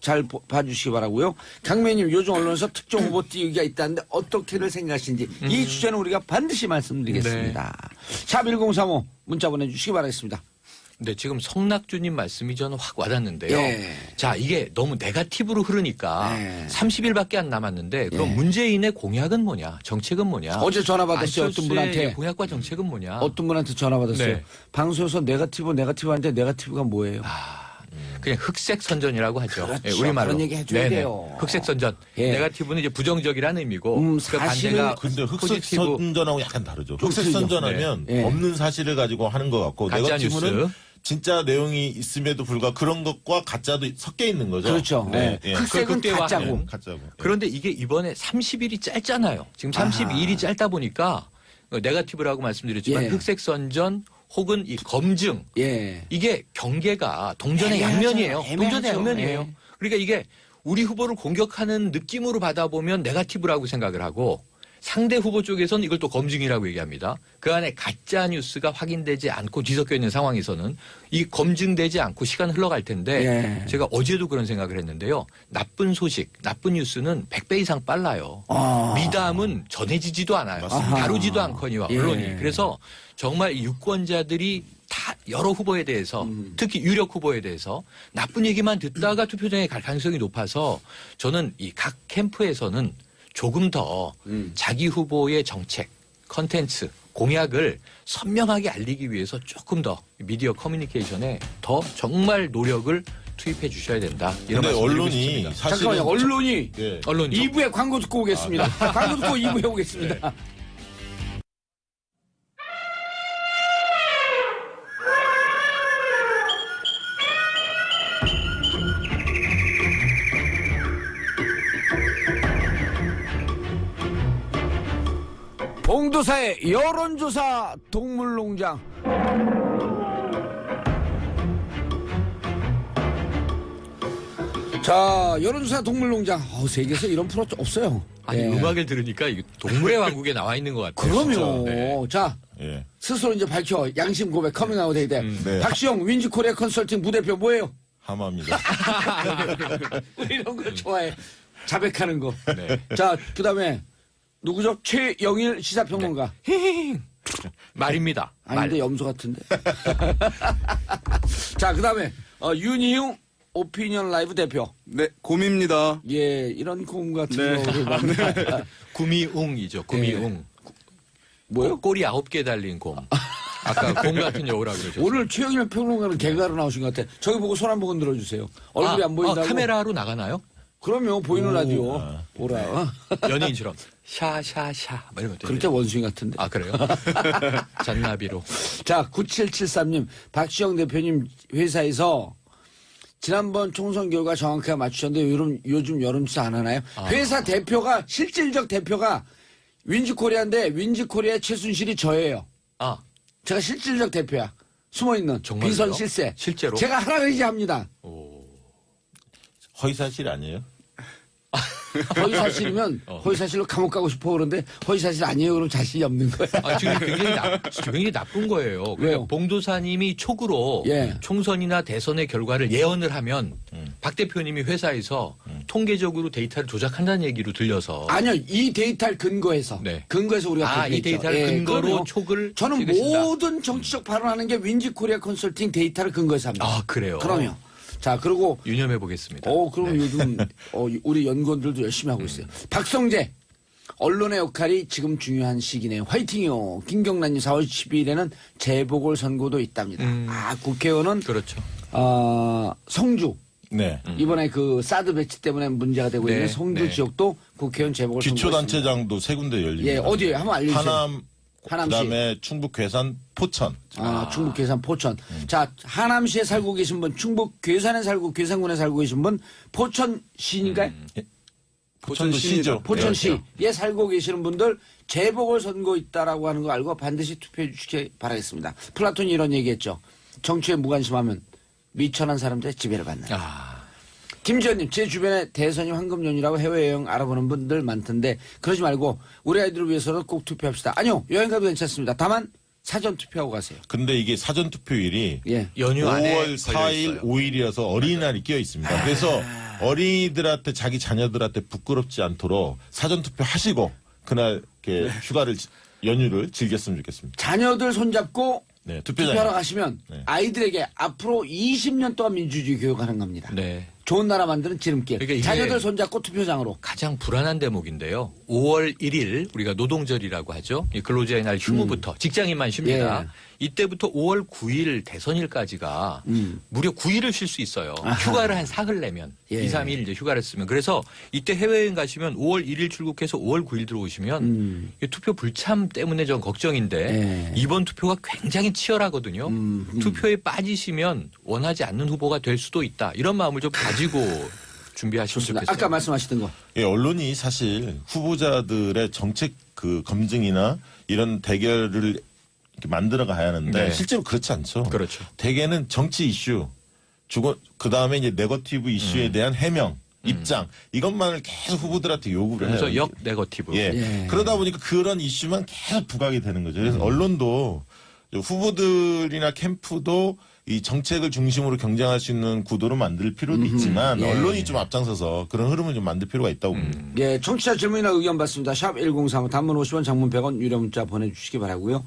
잘 봐주시기 바라고요. 강매님 요즘 언론에서 특정 후보 띄우기가 있다는데 어떻게들 생각하시는지 이 주제는 우리가 반드시 말씀드리겠습니다. 샵 1035 문자 보내주시기 바라겠습니다. 네, 지금 성낙주님 말씀이 저는 확 와닿는데요. 예. 자, 이게 너무 네거티브로 흐르니까 예. 30일밖에 안 남았는데 그럼 예. 문재인의 공약은 뭐냐? 정책은 뭐냐? 어제 전화 받았어요. 어떤 안철수의 분한테. 공약과 정책은 뭐냐? 어떤 분한테 전화 받았어요. 네. 방송에서 네거티브 하는데 네거티브가 뭐예요? 그냥 흑색 선전이라고 하죠. 그렇죠. 예, 우리말로. 그런 얘기 해줘야 네네. 돼요. 흑색 선전. 예. 네거티브는 이제 부정적이라는 의미고 그 사실은 반대가 근데 흑색 포지티브. 선전하고 약간 다르죠. 흑색 틀리죠. 선전하면 네. 없는 사실을 가지고 하는 것 같고 가짜 네거티브는 뉴스. 진짜 내용이 있음에도 불구하고 그런 것과 가짜도 섞여 있는 거죠. 그렇죠. 네. 예. 흑색은 극대화 가짜고. 하는. 가짜고. 예. 그런데 이게 이번에 30일이 짧잖아요. 지금 32일이 짧다 보니까 네거티브라고 말씀드렸지만 예. 흑색 선전 혹은 이 검증 예. 이게 경계가 동전의 애매하죠. 양면이에요. 동전의 애매하죠. 양면이에요. 예. 그러니까 이게 우리 후보를 공격하는 느낌으로 받아보면 네거티브라고 생각을 하고 상대 후보 쪽에서는 이걸 또 검증이라고 얘기합니다. 그 안에 가짜 뉴스가 확인되지 않고 뒤섞여 있는 상황에서는 이 검증되지 않고 시간 흘러갈 텐데 예. 제가 어제도 그런 생각을 했는데요. 나쁜 소식, 나쁜 뉴스는 100배 이상 빨라요. 미담은 전해지지도 않아요. 맞습니다. 다루지도 않거니와 예. 언론이. 그래서 정말 이 유권자들이 다 여러 후보에 대해서 특히 유력 후보에 대해서 나쁜 얘기만 듣다가 투표장에 갈 가능성이 높아서 저는 이 각 캠프에서는 조금 더 자기 후보의 정책, 컨텐츠, 공약을 선명하게 알리기 위해서 조금 더 미디어 커뮤니케이션에 더 정말 노력을 투입해 주셔야 된다. 이런 근데 말씀 드리고 언론이 싶습니다. 사실은 잠깐만요. 언론이 예. 언론이 2부에 광고 듣고 오겠습니다. 광고 듣고 2부에 오겠습니다. 봉도사의 여론조사 동물농장. 자, 여론조사 동물농장. 세계에서 이런 프로 없어요. 아니 예. 음악을 들으니까 이게 동물의 왕국에 나와 있는 것 같아요. 그럼요. 네. 자, 예. 스스로 이제 밝혀 양심 고백 커밍아웃 해야 돼. 네. 박시영 윈지코리아 컨설팅 부대표 뭐예요? 하마입니다. 우리 이런 거 좋아해. 자백하는 거. 네. 자, 그다음에 누구죠? 최영일 시사평론가. 말입니다. 아닌데 염소 같은데. 자, 그다음에 윤희용 오피니언 라이브 대표. 네, 곰입니다. 예, 이런 곰 같은 네. 경우를 만나. 구미웅이죠. 구미웅. 뭐요? 꼬리 9개 달린 곰. 아까 곰 같은 여우라고 그러죠. 오늘 최영일 평론가는 개그하러 나오신 것 같아. 저기 보고 손 한 번 들어주세요. 얼굴이 안 보인다고. 카메라로 나가나요? 그러면 보이는 라디오. 보라. 연예인처럼 샤샤샤 막 이런 거 그렇게 원숭이 같은데. 아 그래요? 잔나비로. 자, 9773님, 박시영 대표님 회사에서 지난번 총선 결과 정확하게 맞추셨는데 요즘 여론조사 안 하나요? 회사 대표가 실질적 대표가 윈지코리아인데 윈지코리아의 최순실이 저예요. 아 제가 실질적 대표야. 숨어있는 정말요? 비선 실세. 실제로? 제가 하라 의지합니다. 허위사실 아니에요? 허위사실이면 허위사실로 감옥 가고 싶어 그러는데 허위사실 아니에요. 그럼 자신이 없는 거야. 아, 지금 굉장히 나쁜 거예요. 왜요? 그러니까 봉도사님이 촉으로 예. 총선이나 대선의 결과를 예언을 하면 박 대표님이 회사에서 통계적으로 데이터를 조작한다는 얘기로 들려서 아니요. 이 데이터를 근거해서. 네. 근거해서 우리가 이 그렇게 데이터를 했죠. 근거로 그럼요. 촉을 저는 찍으신다. 모든 정치적 발언하는 게 윈지코리아 컨설팅 데이터를 근거해서 합니다. 아 그래요? 그럼요. 자, 그리고 유념해 보겠습니다. 그럼 요즘 우리 연구원들도 열심히 하고 있어요. 박성재 언론의 역할이 지금 중요한 시기네요. 화이팅이요. 김경란님 4월 12일에는 재보궐선거도 있답니다. 국회의원은 그렇죠. 성주 네. 이번에 그 사드 배치 때문에 문제가 되고 네, 있는 송도 네. 지역도 국회의원 재보궐 기초단체장도 세 군데 열립니다. 예, 어디에 한번 알려주세요. 하남, 하남시. 그다음에 충북 괴산, 포천. 충북 괴산 포천. 자, 하남시에 살고 계신 분, 충북 괴산에 살고 괴산군에 살고 계신 분, 포천시니까요? 포천도 시죠. 포천시에 살고 계시는 분들 재보궐선거 있다라고 하는 거 알고 반드시 투표해 주시기 바라겠습니다. 플라톤이 이런 얘기했죠. 정치에 무관심하면 미천한 사람들의 지배를 받는. 김지현님, 제 주변에 대선이 황금연이라고 해외여행 알아보는 분들 많던데 그러지 말고 우리 아이들을 위해서는 꼭 투표합시다. 아니요, 여행 가도 괜찮습니다. 다만 사전 투표하고 가세요. 근데 이게 사전 투표일이 예. 연휴 안에 5월 4일, 5일이어서 어린이날이 끼어 있습니다. 그래서 어린이들한테 자기 자녀들한테 부끄럽지 않도록 사전 투표 하시고 그날 이렇게 휴가를 연휴를 즐겼으면 좋겠습니다. 자녀들 손잡고 네, 투표장. 투표하러 가시면 네. 아이들에게 앞으로 20년 동안 민주주의 교육하는 겁니다. 네. 좋은 나라 만드는 지름길. 그러니까 이게 자녀들 손잡고 투표장으로. 가장 불안한 대목인데요. 5월 1일 우리가 노동절이라고 하죠. 이 근로자의 날 휴무부터 직장인만 쉽니다. 예. 이때부터 5월 9일 대선일까지가 무려 9일을 쉴 수 있어요. 아하. 휴가를 한 사흘 내면 예. 2, 3일 이제 휴가를 쓰면 그래서 이때 해외여행 가시면 5월 1일 출국해서 5월 9일 들어오시면 이 투표 불참 때문에 좀 걱정인데 예. 이번 투표가 굉장히 치열하거든요. 투표에 빠지시면 원하지 않는 후보가 될 수도 있다. 이런 마음을 좀 가지고 준비하시면 좋습니다. 좋겠어요. 아까 말씀하셨던 거. 예, 언론이 사실 후보자들의 정책 그 검증이나 이런 대결을 이렇게 만들어 가야 하는데 네. 실제로 그렇지 않죠. 그렇죠. 대개는 정치 이슈, 그 다음에 이제 네거티브 이슈에 대한 해명, 입장 이것만을 계속 후보들한테 요구를 해요. 그래서 역 네거티브. 예. 예. 그러다 보니까 그런 이슈만 계속 부각이 되는 거죠. 그래서 언론도 후보들이나 캠프도 이 정책을 중심으로 경쟁할 수 있는 구도로 만들 필요도 있지만 예. 언론이 좀 앞장서서 그런 흐름을 좀 만들 필요가 있다고 봅니다. 예, 청취자 질문이나 의견 받습니다. 샵 1035 단문 50원 장문 100원 유료 문자 보내주시기 바라고요.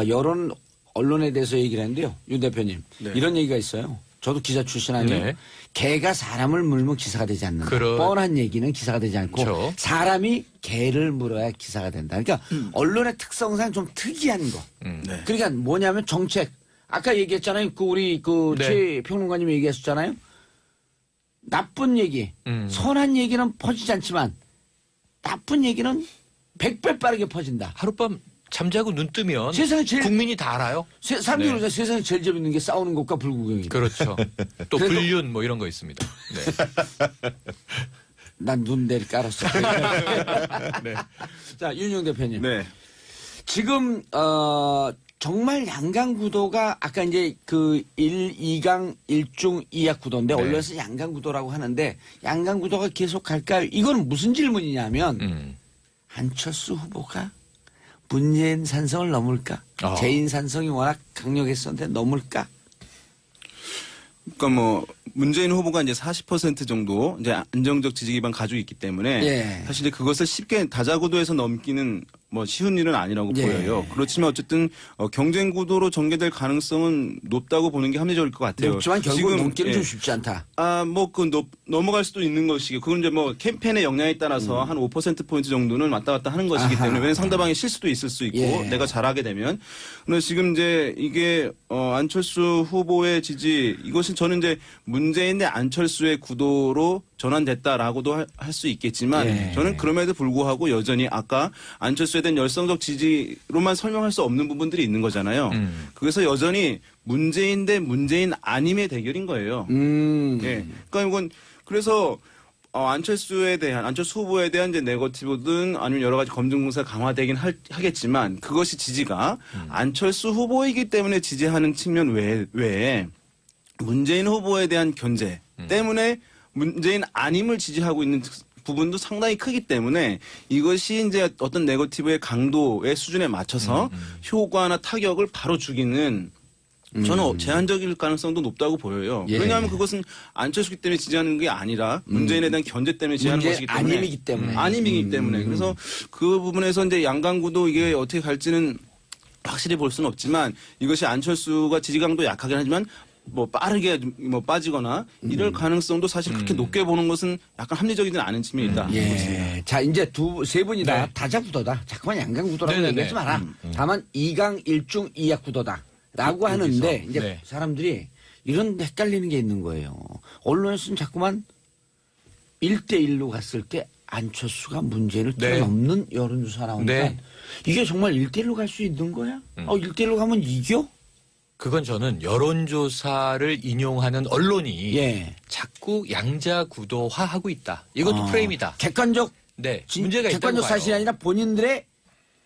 여론 언론에 대해서 얘기를 했는데요. 윤 대표님. 네. 이런 얘기가 있어요. 저도 기자 출신 아니에요. 네. 개가 사람을 물면 기사가 되지 않는다. 그런- 뻔한 얘기는 기사가 되지 않고 그렇죠. 사람이 개를 물어야 기사가 된다. 그러니까 언론의 특성상 좀 특이한 거. 네. 그러니까 뭐냐면 정책. 아까 얘기했잖아요. 우리 네. 최 평론가님이 얘기했었잖아요. 나쁜 얘기, 선한 얘기는 퍼지지 않지만 나쁜 얘기는 100배 빠르게 퍼진다. 하룻밤 잠자고 눈 뜨면 세상에 제일- 국민이 다 알아요. 사람들이 네. 그러죠. 세상에 제일 재밌는 게 싸우는 것과 불구경이다. 그렇죠. 또 그래도- 불륜 뭐 이런 거 있습니다. 네. 난 눈 내리 깔았어. 네. 자, 윤용 대표님. 네. 지금 정말 양강 구도가 아까 이제 그 2강 1중 2약 구도인데 네. 언론에서 양강 구도라고 하는데 양강 구도가 계속 갈까요? 이거는 무슨 질문이냐면 안철수 후보가 문재인 산성을 넘을까? 재인 산성이 워낙 강력했었는데 넘을까? 그러니까 뭐 문재인 후보가 이제 40% 정도 이제 안정적 지지 기반 가지고 있기 때문에 예. 사실 이제 그것을 쉽게 다자구도에서 넘기는 뭐 쉬운 일은 아니라고 예. 보여요. 그렇지만 어쨌든 경쟁 구도로 전개될 가능성은 높다고 보는 게 합리적일 것 같아요. 높지만 결국 지금, 넘기는 예. 좀 쉽지 않다. 넘어갈 수도 있는 것이고, 그건 이제 뭐 캠페인의 역량에 따라서 한 5%포인트 정도는 왔다 갔다 하는 것이기 아하. 때문에, 왜냐면 상대방이 실수도 있을 수 있고, 예. 내가 잘하게 되면. 그런데 지금 이제 이게, 안철수 후보의 지지, 이것이 저는 이제 문재인 대 안철수의 구도로 전환됐다라고도 할 수 있겠지만, 예. 저는 그럼에도 불구하고 여전히 아까 안철수에 대한 열성적 지지로만 설명할 수 없는 부분들이 있는 거잖아요. 그래서 여전히 문재인 대 문재인 아님의 대결인 거예요. 예. 그러니까 이건 그래서 안철수 후보에 대한 이제 네거티브든 아니면 여러 가지 검증 공사가 강화되긴 하겠지만 그것이 지지가 안철수 후보이기 때문에 지지하는 측면 외에 문재인 후보에 대한 견제 때문에 문재인 아님을 지지하고 있는 부분도 상당히 크기 때문에 이것이 이제 어떤 네거티브의 강도의 수준에 맞춰서 효과나 타격을 바로 주기는 저는 제한적일 가능성도 높다고 보여요. 예. 왜냐하면 그것은 안철수기 때문에 지지하는 게 아니라 문재인에 대한 견제 때문에 지지하는 문재인 것이기 때문에 아님이기 때문에. 아님이기 때문에 그래서 그 부분에서 이제 양강구도 이게 어떻게 갈지는 확실히 볼 수는 없지만 이것이 안철수가 지지 강도 약하긴 하지만 뭐 빠르게 뭐 빠지거나 이럴 가능성도 사실 그렇게 높게 보는 것은 약간 합리적이지 않은 측면이 있다. 예. 자, 이제 세 분이 다 네. 다자구도다. 자꾸만 양강구도라고 네네네. 얘기하지 마라. 다만 2강 1중 2약 구도다. 라고 하는데, 이제 네. 사람들이 이런 헷갈리는 게 있는 거예요. 언론에서는 자꾸만 1대1로 갔을 때 안철수가 문제를 네. 뛰어넘는 여론조사 나오니까 네. 이게 정말 1대1로 갈 수 있는 거야? 1대1로 가면 이겨? 그건 저는 여론조사를 인용하는 언론이 예. 자꾸 양자 구도화하고 있다. 이것도 프레임이다. 객관적 네, 문제가 있다고 객관적 봐요. 사실이 아니라 본인들의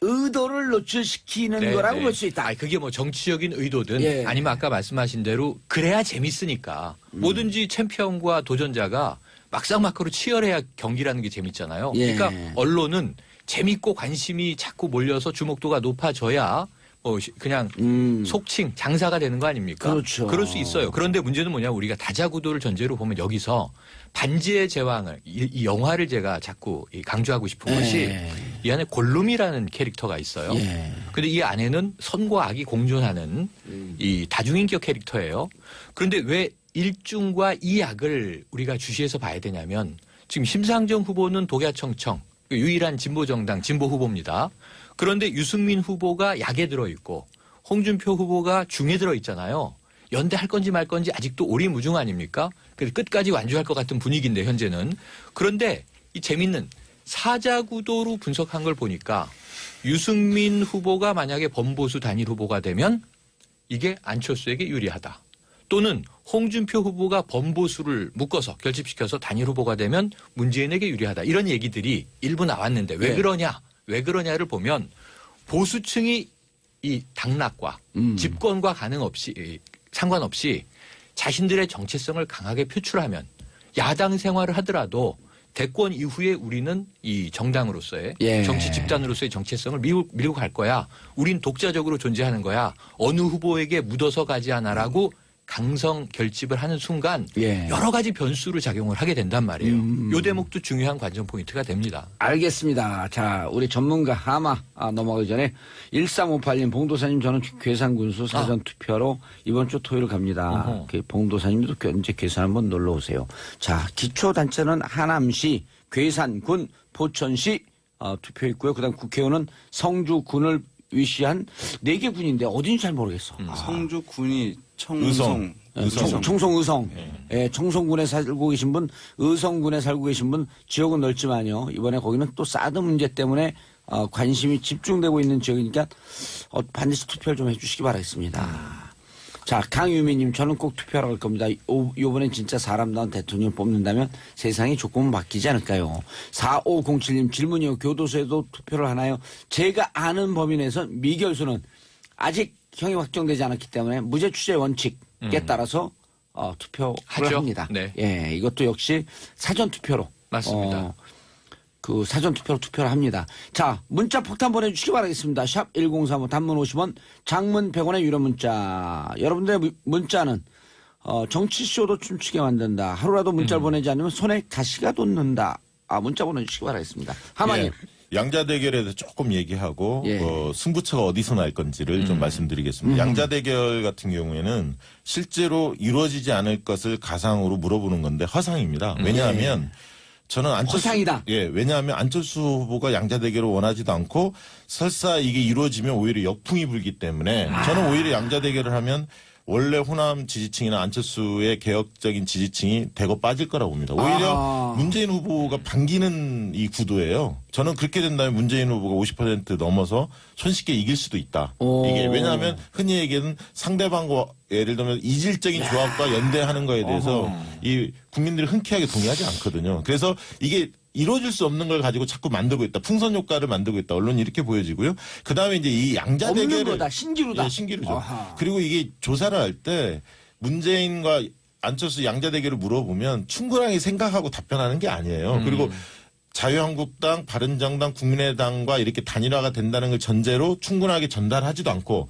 의도를 노출시키는 거라고 볼 수 있다. 아니, 그게 뭐 정치적인 의도든 예. 아니면 아까 말씀하신 대로 그래야 재밌으니까 뭐든지 챔피언과 도전자가 막상막하로 치열해야 경기라는 게 재밌잖아요. 예. 그러니까 언론은 재밌고 관심이 자꾸 몰려서 주목도가 높아져야 뭐 그냥 속칭 장사가 되는 거 아닙니까? 그렇죠. 그럴 수 있어요. 그런데 문제는 뭐냐, 우리가 다자구도를 전제로 보면 여기서 반지의 제왕을 이 영화를 제가 자꾸 강조하고 싶은 것이 이 안에 골룸이라는 캐릭터가 있어요. 예. 근데 이 안에는 선과 악이 공존하는 이 다중인격 캐릭터예요. 그런데 왜 일중과 이악을 우리가 주시해서 봐야 되냐면 지금 심상정 후보는 독야청청 유일한 진보정당 진보 후보입니다. 그런데 유승민 후보가 약에 들어있고 홍준표 후보가 중에 들어있잖아요. 연대할 건지 말 건지 아직도 오리무중 아닙니까? 그래서 끝까지 완주할 것 같은 분위기인데 현재는. 그런데 이 재밌는 사자구도로 분석한 걸 보니까 유승민 후보가 만약에 범보수 단일 후보가 되면 이게 안철수에게 유리하다. 또는 홍준표 후보가 범보수를 묶어서 결집시켜서 단일 후보가 되면 문재인에게 유리하다. 이런 얘기들이 일부 나왔는데 왜 네. 그러냐? 왜 그러냐를 보면 보수층이 이 당락과 집권과 상관없이 자신들의 정체성을 강하게 표출하면 야당 생활을 하더라도 대권 이후에 우리는 이 정당으로서의 예. 정치 집단으로서의 정체성을 밀고 갈 거야. 우린 독자적으로 존재하는 거야. 어느 후보에게 묻어서 가지 않아라고 강성 결집을 하는 순간 예. 여러 가지 변수로 작용을 하게 된단 말이에요. 요 대목도 중요한 관전 포인트가 됩니다. 알겠습니다. 자, 우리 전문가 하마 넘어가기 전에 1358님 봉도사님 저는 괴산군수 사전투표로 이번 주 토요일 갑니다. 그 봉도사님도 언제 괴산 한번 놀러 오세요. 자, 기초단체는 하남시, 괴산군, 포천시 투표 있고요. 그다음 국회의원은 성주군을 위시한 4개 군인데 어딘지 잘 모르겠어. 성주 군이 청송. 청송 의성. 예, 청송군에 살고 계신 분, 의성군에 살고 계신 분 지역은 넓지만요. 이번에 거기는 또 사드 문제 때문에 관심이 집중되고 있는 지역이니까 반드시 투표를 좀 해주시기 바라겠습니다. 자, 강유미님 저는 꼭 투표하러 갈 겁니다. 이번엔 진짜 사람다운 대통령 뽑는다면 세상이 조금은 바뀌지 않을까요? 4507님 질문이요. 교도소에도 투표를 하나요? 제가 아는 범위 내에서 미결수는 아직 형이 확정되지 않았기 때문에 무죄 추재 원칙에 따라서 투표를 하죠. 합니다. 네. 예, 이것도 역시 사전 투표로 맞습니다. 그 사전 투표로 투표를 합니다. 자, 문자 폭탄 보내주시기 바라겠습니다. 샵 1035 단문 50원, 장문 100원의 유료 문자. 여러분들의 문자는 정치쇼도 춤추게 만든다. 하루라도 문자를 보내지 않으면 손에 가시가 돋는다. 문자 보내주시기 바라겠습니다. 하마님. 예. 양자 대결에 대해서 조금 얘기하고 예. 승부처가 어디서 날 건지를 좀 말씀드리겠습니다. 양자 대결 같은 경우에는 실제로 이루어지지 않을 것을 가상으로 물어보는 건데 허상입니다. 왜냐하면 저는 허상이다. 왜냐하면 안철수 후보가 양자 대결을 원하지도 않고 설사 이게 이루어지면 오히려 역풍이 불기 때문에 저는 오히려 양자 대결을 하면 원래 호남 지지층이나 안철수의 개혁적인 지지층이 대거 빠질 거라고 봅니다. 오히려 문재인 후보가 반기는 이 구도예요. 저는 그렇게 된다면 문재인 후보가 50% 넘어서 손쉽게 이길 수도 있다. 이게 왜냐하면 흔히 얘기하는 상대방과 예를 들면 이질적인 조합과 연대하는 거에 대해서 이 국민들이 흔쾌하게 동의하지 않거든요. 그래서 이게 이루어질 수 없는 걸 가지고 자꾸 만들고 있다. 풍선 효과를 만들고 있다. 언론이 이렇게 보여지고요. 그다음에 이제 이 양자 없는 대결을 거다. 신기루다. 예, 신기루죠. 아하. 그리고 이게 조사를 할 때 문재인과 안철수 양자 대결을 물어보면 충분하게 생각하고 답변하는 게 아니에요. 그리고 자유한국당, 바른정당, 국민의당과 이렇게 단일화가 된다는 걸 전제로 충분하게 전달하지도 않고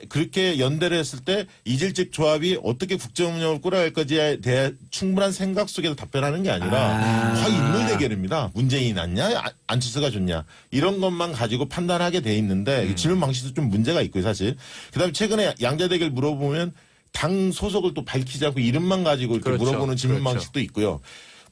그렇게 연대를 했을 때 이질적 조합이 어떻게 국정운영을 꾸려갈 것에 대해 충분한 생각 속에서 답변하는 게 아니라 거의 인물 대결입니다. 문재인이 낫냐, 안철수가 좋냐 이런 것만 가지고 판단하게 돼 있는데 질문 방식도 좀 문제가 있고요, 사실. 그다음에 최근에 양자 대결 물어보면 당 소속을 또 밝히지 않고 이름만 가지고 이렇게 그렇죠. 물어보는 질문 그렇죠. 방식도 있고요.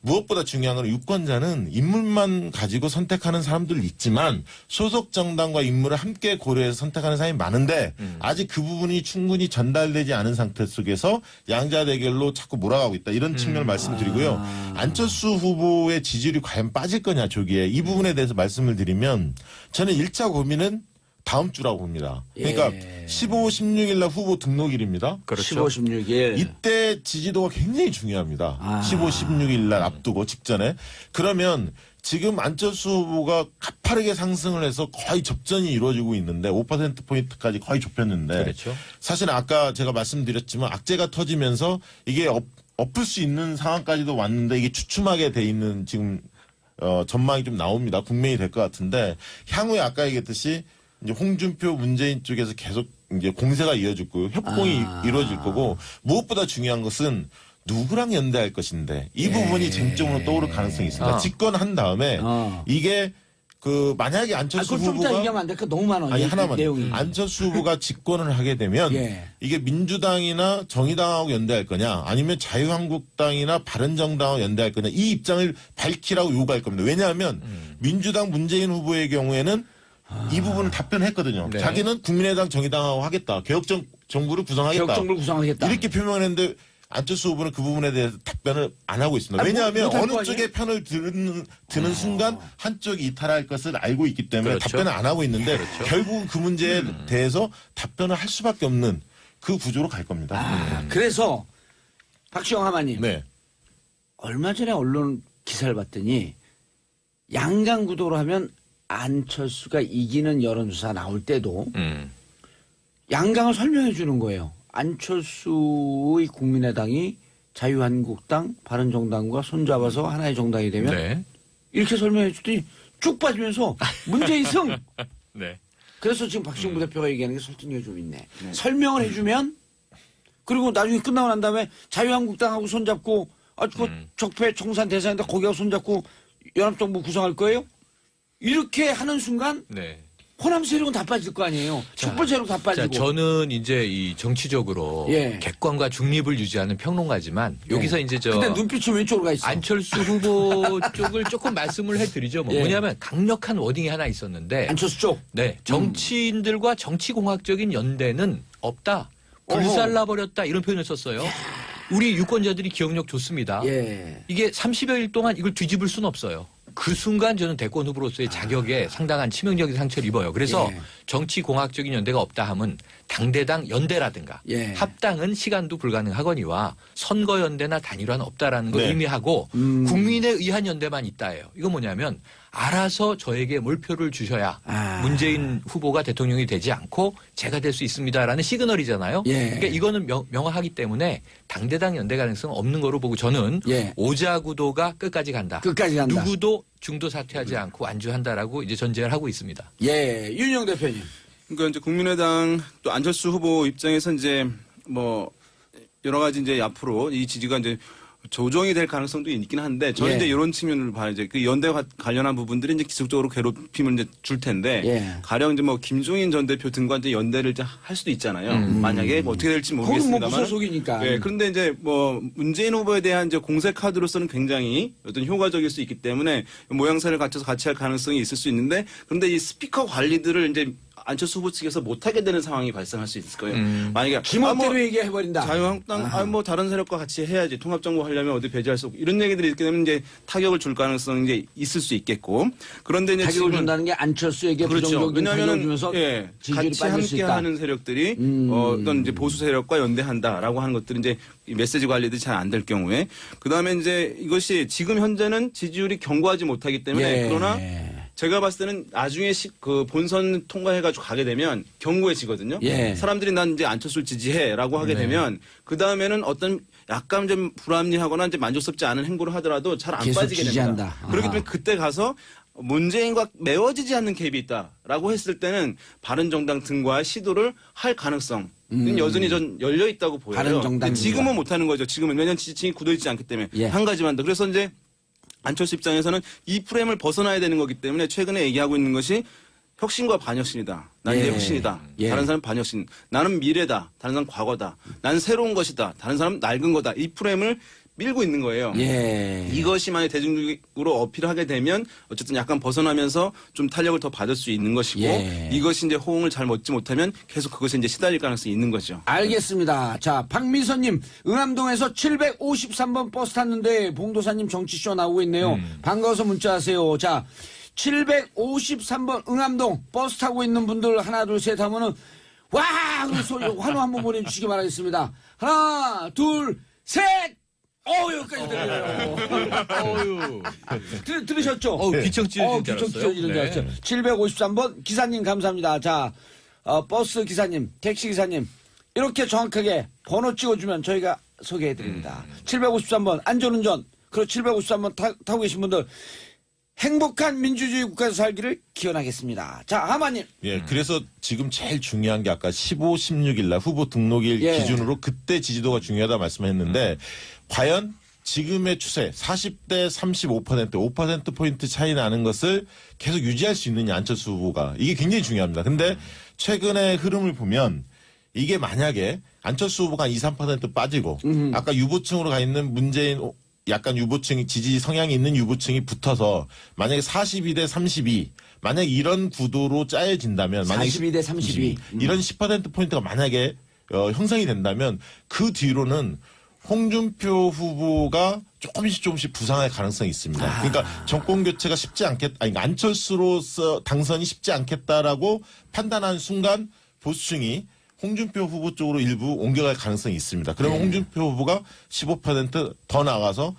무엇보다 중요한 건 유권자는 인물만 가지고 선택하는 사람들 있지만 소속 정당과 인물을 함께 고려해서 선택하는 사람이 많은데 아직 그 부분이 충분히 전달되지 않은 상태 속에서 양자 대결로 자꾸 몰아가고 있다. 이런 측면을 말씀드리고요. 안철수 후보의 지지율이 과연 빠질 거냐 조기에 이 부분에 대해서 말씀을 드리면 저는 1차 고민은 다음 주라고 봅니다. 그러니까 15, 16일 날 후보 등록일입니다. 그렇죠. 15, 16일. 이때 지지도가 굉장히 중요합니다. 15, 16일 날 앞두고 직전에. 그러면 지금 안철수 후보가 가파르게 상승을 해서 거의 접전이 이루어지고 있는데 5%포인트까지 거의 좁혔는데 그렇죠. 사실 아까 제가 말씀드렸지만 악재가 터지면서 이게 엎을 수 있는 상황까지도 왔는데 이게 주춤하게 돼 있는 지금 전망이 좀 나옵니다. 국면이 될 것 같은데 향후에 아까 얘기했듯이 이제 홍준표 문재인 쪽에서 계속 이제 공세가 이어질 거고 협공이 이루어질 거고 무엇보다 중요한 것은 누구랑 연대할 것인데 이 부분이 쟁점으로 떠오를 가능성이 있습니다. 집권한 다음에 이게 그 만약에 안철수 그걸 좀 이따 후보가 얘기하면 안 돼. 그 너무 많아. 아니 하나만 내용이. 안철수 후보가 집권을 하게 되면 이게 민주당이나 정의당하고 연대할 거냐 아니면 자유한국당이나 바른정당하고 연대할 거냐 이 입장을 밝히라고 요구할 겁니다. 왜냐하면 민주당 문재인 후보의 경우에는 이 부분을 답변했거든요. 네. 자기는 국민의당 정의당하고 하겠다. 개혁정부를 구성하겠다. 개혁정부를 구성하겠다. 이렇게 표명했는데 안철수 후보는 그 부분에 대해서 답변을 안 하고 있습니다. 왜냐하면 어느 쪽의 편을 드는 순간 한쪽이 이탈할 것을 알고 있기 때문에 그렇죠. 답변을 안 하고 있는데 그렇죠. 결국은 그 문제에 대해서 답변을 할 수밖에 없는 그 구조로 갈 겁니다. 그래서 박시영 하마님. 네. 얼마 전에 언론 기사를 봤더니 양강구도로 하면 안철수가 이기는 여론조사 나올 때도 양강을 설명해 주는 거예요. 안철수의 국민의당이 자유한국당, 바른정당과 손잡아서 하나의 정당이 되면 네. 이렇게 설명해 주더니 쭉 빠지면서 문재인 승. 네. 그래서 지금 박시영 부대표가 얘기하는 게 설득력이 좀 있네. 설명을 해주면 그리고 나중에 끝나고 난 다음에 자유한국당하고 손잡고 적폐 청산 대상인데 거기하고 손잡고 연합정부 구성할 거예요? 이렇게 하는 순간 네. 호남 세력은 다 빠질 거 아니에요. 촛불 세력 다 빠지고. 자, 저는 이제 이 정치적으로 객관과 중립을 유지하는 평론가지만 여기서 이제 근데 눈빛이 왼쪽으로 가 있어. 안철수 후보 쪽을 조금 말씀을 해드리죠. 뭐냐면 강력한 워딩이 하나 있었는데 안철수 쪽. 네, 정치인들과 정치공학적인 연대는 없다. 불살라버렸다 이런 표현을 썼어요. 우리 유권자들이 기억력 좋습니다. 이게 30여일 동안 이걸 뒤집을 수는 없어요. 그 순간 저는 대권 후보로서의 자격에 상당한 치명적인 상처를 입어요. 그래서 정치공학적인 연대가 없다 함은 당대당 연대라든가 합당은 시간도 불가능하거니와 선거연대나 단일화는 없다라는 걸 의미하고 국민에 의한 연대만 있다예요. 이건 뭐냐면 알아서 저에게 몰표를 주셔야 문재인 후보가 대통령이 되지 않고 제가 될 수 있습니다라는 시그널이잖아요. 그러니까 이거는 명확하기 때문에 당대당 연대 가능성은 없는 거로 보고 저는 오자구도가 끝까지 간다. 끝까지 간다. 누구도 중도 사퇴하지 않고 완주한다라고 이제 전제를 하고 있습니다. 윤영 대표님. 그러니까 이제 국민의당 또 안철수 후보 입장에서 이제 뭐 여러 가지 이제 앞으로 이 지지가 이제 조정이 될 가능성도 있긴 한데 저는 이제 이런 측면을 봐요. 이제 그 연대와 관련한 부분들이 이제 기술적으로 괴롭힘을 이제 줄 텐데 가령 이제 뭐 김종인 전 대표 등과 이제 연대를 이제 할 수도 있잖아요. 만약에 뭐 어떻게 될지 모르겠습니다만. 그건 뭐 무소속이니까. 그런데 이제 뭐 문재인 후보에 대한 이제 공세 카드로서는 굉장히 어떤 효과적일 수 있기 때문에 모양새를 갖춰서 같이 할 가능성이 있을 수 있는데 그런데 이 스피커 관리들을 이제 안철수 후보 측에서 못하게 되는 상황이 발생할 수 있을 거예요. 만약에 지멋대로 얘기해버린다. 자유한국당 뭐 다른 세력과 같이 해야지 통합정부 하려면 어디 배제할 수 없고 이런 얘기들이 있게 되면 이제 타격을 줄 가능성이 이제 있을 수 있겠고 그런데 이제 타격을 준다는 게 안철수에게 부정적인 타격을 주면서 지지율이 같이 빠질 수 있다. 함께하는 세력들이 어떤 이제 보수 세력과 연대한다라고 하는 것들이 이제 메시지 관리들이 잘 안 될 경우에 그 다음에 이제 이것이 지금 현재는 지지율이 견고하지 못하기 때문에 그러나 제가 봤을 때는 나중에 그 본선 통과해가지고 가게 되면 견고해지거든요. 사람들이 난 이제 안철수를 지지해라고 하게 되면 그 다음에는 어떤 약간 좀 불합리하거나 이제 만족스럽지 않은 행보를 하더라도 잘 안 빠지게 됩니다. 그렇기 때문에 그때 가서 문재인과 메워지지 않는 갭이 있다라고 했을 때는 바른정당 등과의 시도를 할 가능성. 여전히 전 열려 있다고 보여요. 바른정당 지금은 못하는 거죠. 지금은 왜냐하면 지지층이 굳어있지 않기 때문에 한 가지만 더. 그래서 이제 안철수 입장에서는 이 프레임을 벗어나야 되는 거기 때문에 최근에 얘기하고 있는 것이 혁신과 반혁신이다. 난 이제 혁신이다. 다른 사람은 반혁신. 나는 미래다. 다른 사람은 과거다. 나는 새로운 것이다. 다른 사람은 낡은 거다. 이 프레임을 밀고 있는 거예요. 예. 이것이 만약 대중적으로 어필하게 되면 어쨌든 약간 벗어나면서 좀 탄력을 더 받을 수 있는 것이고 예. 이것이 이제 호응을 잘 얻지 못하면 계속 그것에 이제 시달릴 가능성이 있는 거죠. 알겠습니다. 자, 박미선님, 응암동에서 753번 버스 탔는데 봉도사님 정치쇼 나오고 있네요. 반가워서 문자하세요. 자, 753번 응암동 버스 타고 있는 분들 하나, 둘, 셋 하면은 와! 그 소리 환호 한번 보내주시기 바라겠습니다. 하나, 둘, 셋! 여기까지 들려요. 들으셨죠? 귀청 찢어지는 줄 귀청 알았어요. 찢어지는 줄 알았어요. 753번 기사님 감사합니다. 자, 버스 기사님, 택시 기사님, 이렇게 정확하게 번호 찍어주면 저희가 소개해드립니다. 753번 안전운전, 그리고 753번 타고 계신 분들 행복한 민주주의 국가에서 살기를 기원하겠습니다. 자, 하마님. 예, 그래서 지금 제일 중요한 게 아까 15, 16일 날 후보 등록일 예. 기준으로 그때 지지도가 중요하다 말씀했는데 과연 지금의 추세 40대 35% 5%포인트 차이 나는 것을 계속 유지할 수 있느냐 안철수 후보가 이게 굉장히 중요합니다. 근데 최근의 흐름을 보면 이게 만약에 안철수 후보가 2, 3% 빠지고 아까 유보층으로 가 있는 문재인 약간 유보층 지지 성향이 있는 유보층이 붙어서 만약에 42대 32 만약 이런 구도로 짜여진다면 만약에 42대 32 이런 10%포인트가 만약에 형성이 된다면 그 뒤로는 홍준표 후보가 조금씩 부상할 가능성이 있습니다. 그러니까 정권 교체가 쉽지 않겠다. 아니, 안철수로서 당선이 쉽지 않겠다라고 판단한 순간 보수층이 홍준표 후보 쪽으로 일부 옮겨갈 가능성이 있습니다. 그러면 홍준표 후보가 15%더 나가서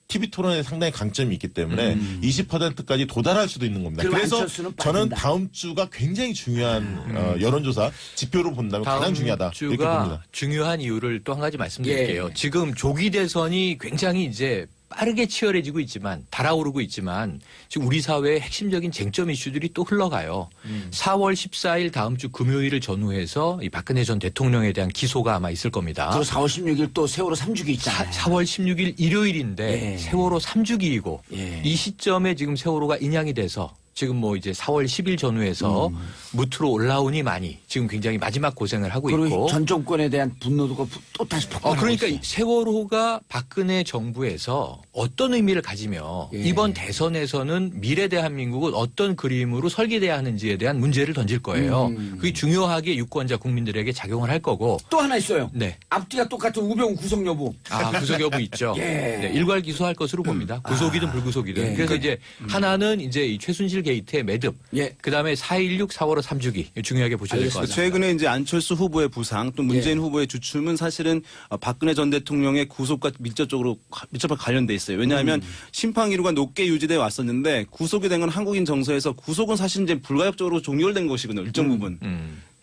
TV 토론에 상당히 강점이 있기 때문에 20%까지 도달할 수도 있는 겁니다. 그래서 저는 다음 주가 굉장히 중요한 여론조사 지표로 본다면 가장 중요하다. 이렇게 주가 봅니다. 중요한 이유를 또 한 가지 말씀드릴게요. 예. 지금 조기 대선이 굉장히 이제 빠르게 치열해지고 있지만 달아오르고 있지만 지금 우리 사회의 핵심적인 쟁점 이슈들이 또 흘러가요. 4월 14일 다음 주 금요일을 전후해서 이 박근혜 전 대통령에 대한 기소가 아마 있을 겁니다. 그리고 4월 16일 또 세월호 3주기 있잖아요. 4월 16일 일요일인데 예. 세월호 3주기이고 예. 이 시점에 지금 세월호가 인양이 돼서 지금 뭐 이제 4월 10일 전후해서 무트로 올라오니 많이 지금 굉장히 마지막 고생을 하고 그리고 있고. 전 정권에 대한 분노도가 또 다시 폭발하고 그러니까 있어요. 세월호가 박근혜 정부에서 어떤 의미를 가지며 예. 이번 대선에서는 미래 대한민국은 어떤 그림으로 설계돼야 하는지에 대한 문제를 던질 거예요. 그게 중요하게 유권자 국민들에게 작용을 할 거고. 또 하나 있어요. 네. 앞뒤가 똑같은 우병우 구속 여부. 구속 여부 있죠. 예. 네, 일괄 기소할 것으로 봅니다. 구속이든 불구속이든. 예. 그래서 이제 하나는 이제 이 최순실 게이트의 매듭. 예. 그다음에 4.16 4월호 3주기 중요하게 보셔야 될 것 같습니다. 최근에 이제 안철수 후보의 부상 또 문재인 후보의 주춤은 사실은 박근혜 전 대통령의 구속과 밀접하게 관련돼 있어요. 왜냐하면 심판 기류가 높게 유지돼 왔었는데 구속이 된 건 한국인 정서에서 구속은 사실 이제 불가역적으로 종결된 것이거든요. 일정 부분.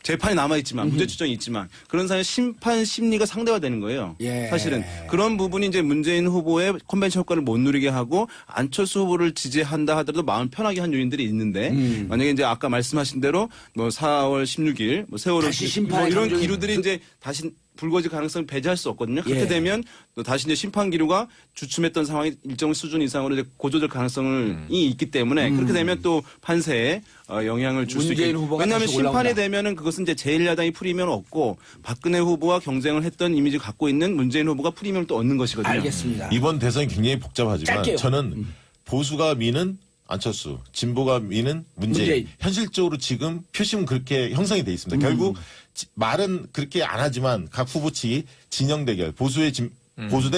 재판이 남아있지만 무죄 추정이 있지만 그런 사이에 심판 심리가 상대화되는 거예요. 예. 사실은 그런 부분이 이제 문재인 후보의 컨벤션 효과를 못 누리게 하고 안철수 후보를 지지한다 하더라도 마음 편하게 한 요인들이 있는데 만약에 이제 아까 말씀하신 대로 뭐 4월 16일 뭐 세월호 다시 뭐 심판의 이런 감정이 기류들이 이제 다시 불거질 가능성을 배제할 수 없거든요. 그렇게 예. 되면 또 다시 이제 심판 기류가 주춤했던 상황이 일정 수준 이상으로 이제 고조될 가능성이 있기 때문에 그렇게 되면 또 판세에 영향을 줄 수 있게. 문재인 후보가 왜냐하면 다시 심판이 올라온다. 되면은 그것은 이제 제1야당이 프리미엄을 얻고 박근혜 후보와 경쟁을 했던 이미지 갖고 있는 문재인 후보가 프리미엄을 또 얻는 것이거든요. 알겠습니다. 이번 대선이 굉장히 복잡하지만 짧게요. 저는 보수가 미는 안철수, 진보가 미는 문재인. 현실적으로 지금 표심은 그렇게 형성이 돼 있습니다. 결국 말은 그렇게 안 하지만 각 후보 측이 진영 대결, 보수 대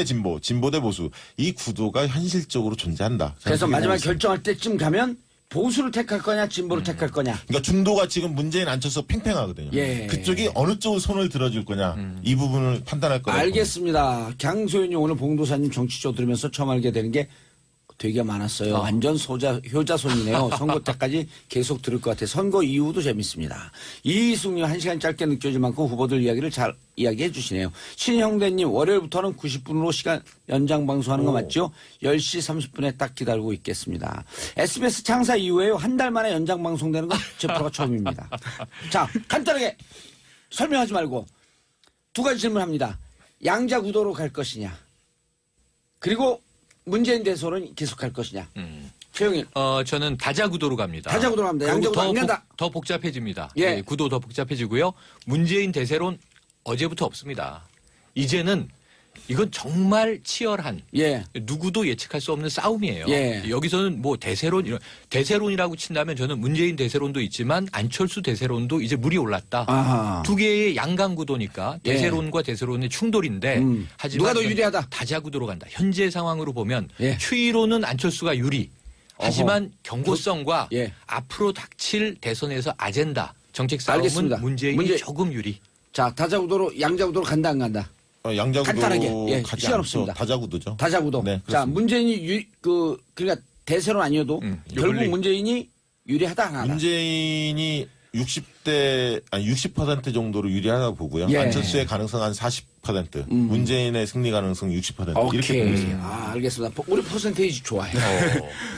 진보, 진보 대 보수 이 구도가 현실적으로 존재한다. 그래서 저는 그렇게 마지막 보고 있습니다. 결정할 때쯤 가면 보수를 택할 거냐 진보를 택할 거냐. 그러니까 중도가 지금 문재인 안철수 팽팽하거든요. 예. 그쪽이 어느 쪽으로 손을 들어줄 거냐 이 부분을 판단할 거라고 알겠습니다. 강소연이 오늘 봉도사님 정치쇼 들으면서 처음 알게 되는 게 되게 많았어요. 완전 효자손이네요. 선거 때까지 계속 들을 것 같아요. 선거 이후도 재밌습니다. 이승님 1시간 짧게 느껴질 만큼 후보들 이야기를 잘 이야기해 주시네요. 신형대님 월요일부터는 90분으로 시간 연장 방송하는 거 맞죠? 10시 30분에 딱 기다리고 있겠습니다. SBS 창사 이후에요. 한 달 만에 연장 방송되는 건 제 프로가 처음입니다. 자, 간단하게 설명하지 말고 두 가지 질문합니다. 양자 구도로 갈 것이냐. 그리고 문재인 대선은 계속할 것이냐. 최영일. 저는 다자구도로 갑니다. 다자구도로 갑니다. 양자구도 안 간다. 더 복잡해집니다. 예. 예, 구도 더 복잡해지고요. 문재인 대세론 어제부터 없습니다. 이제는 이건 정말 치열한 예. 누구도 예측할 수 없는 싸움이에요. 예. 여기서는 뭐 대세론이라고 친다면 저는 문재인 대세론도 있지만 안철수 대세론도 이제 물이 올랐다. 아하. 두 개의 양강 구도니까 예. 대세론과 대세론의 충돌인데 하지만 누가 더 유리하다? 다자구도로 간다. 현재 상황으로 보면 예. 추이로는 안철수가 유리. 하지만 경고성과 예. 앞으로 닥칠 대선에서 아젠다 정책 싸움은 알겠습니다. 문재인이 조금 유리. 자, 다자구도로 양자구도로 간다 안 간다? 간단하게. 양자구도 예, 가지 시간 않죠. 없습니다. 다자구도죠. 다자구도. 네, 자, 그렇습니다. 문재인이 그러니까 대세론 아니어도 결국 논리. 문재인이 유리하다 안 하다? 문재인이 60% 정도로 유리하다고 보고요. 예. 안철수의 가능성 한 40%, 문재인의 승리 가능성 60% 이렇게 보고 있습니다. 아, 알겠습니다. 우리 퍼센테이지 좋아요.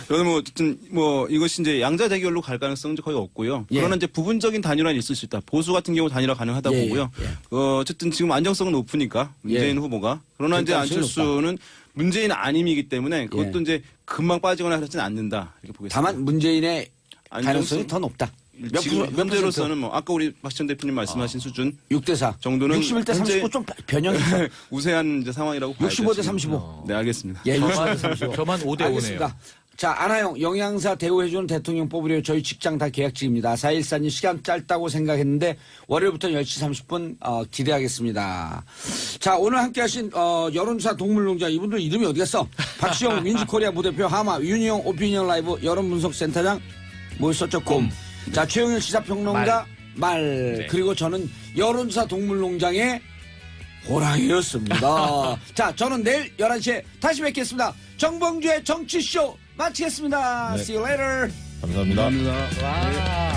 저는 뭐 어쨌든 뭐 이것이 이제 양자 대결로 갈 가능성은 거의 없고요. 예. 그러나 이제 부분적인 단일화는 있을 수 있다. 보수 같은 경우 단일화 가능하다 예, 보고요. 예. 어쨌든 지금 안정성은 높으니까 문재인 예. 후보가. 그러나 이제 가능성이 안철수는 문재인 아님이기 때문에 그것도 예. 이제 금방 빠지거나 하지는 않는다 이렇게 보겠습니다. 다만 문재인의 가능성이 안정성- 더 높다. 몇 지금 프로- 몇 현재로서는 뭐 아까 우리 박지원 대표님 말씀하신 수준 6대4 정도는 61대 현재- 39 좀 변형이 있어. 우세한 이제 상황이라고 봐야죠. 65대 지금. 35. 네, 알겠습니다. 예, 저만 65대 35. 저만 5대 5네요. 알겠습니다. 자, 안하영 영양사 대우해주는 대통령 뽑으려 저희 직장 다 계약직입니다. 4.14님 시간 짧다고 생각했는데 월요일부터 10시 30분 기대하겠습니다. 자, 오늘 함께 하신 여론조사 동물농장 이분들 이름이 어디 갔어? 박시영 윈즈코리아 부대표 하마 윤희영 오피니언 라이브 여론분석센터장 뭐였었죠? 곰. 자, 최영일 시사평론가 말. 네. 그리고 저는 여론조사 동물농장의 호랑이였습니다. 자, 저는 내일 11시에 다시 뵙겠습니다. 정봉주의 정치쇼 마치겠습니다. 네. See you later. 감사합니다. 감사합니다. 와.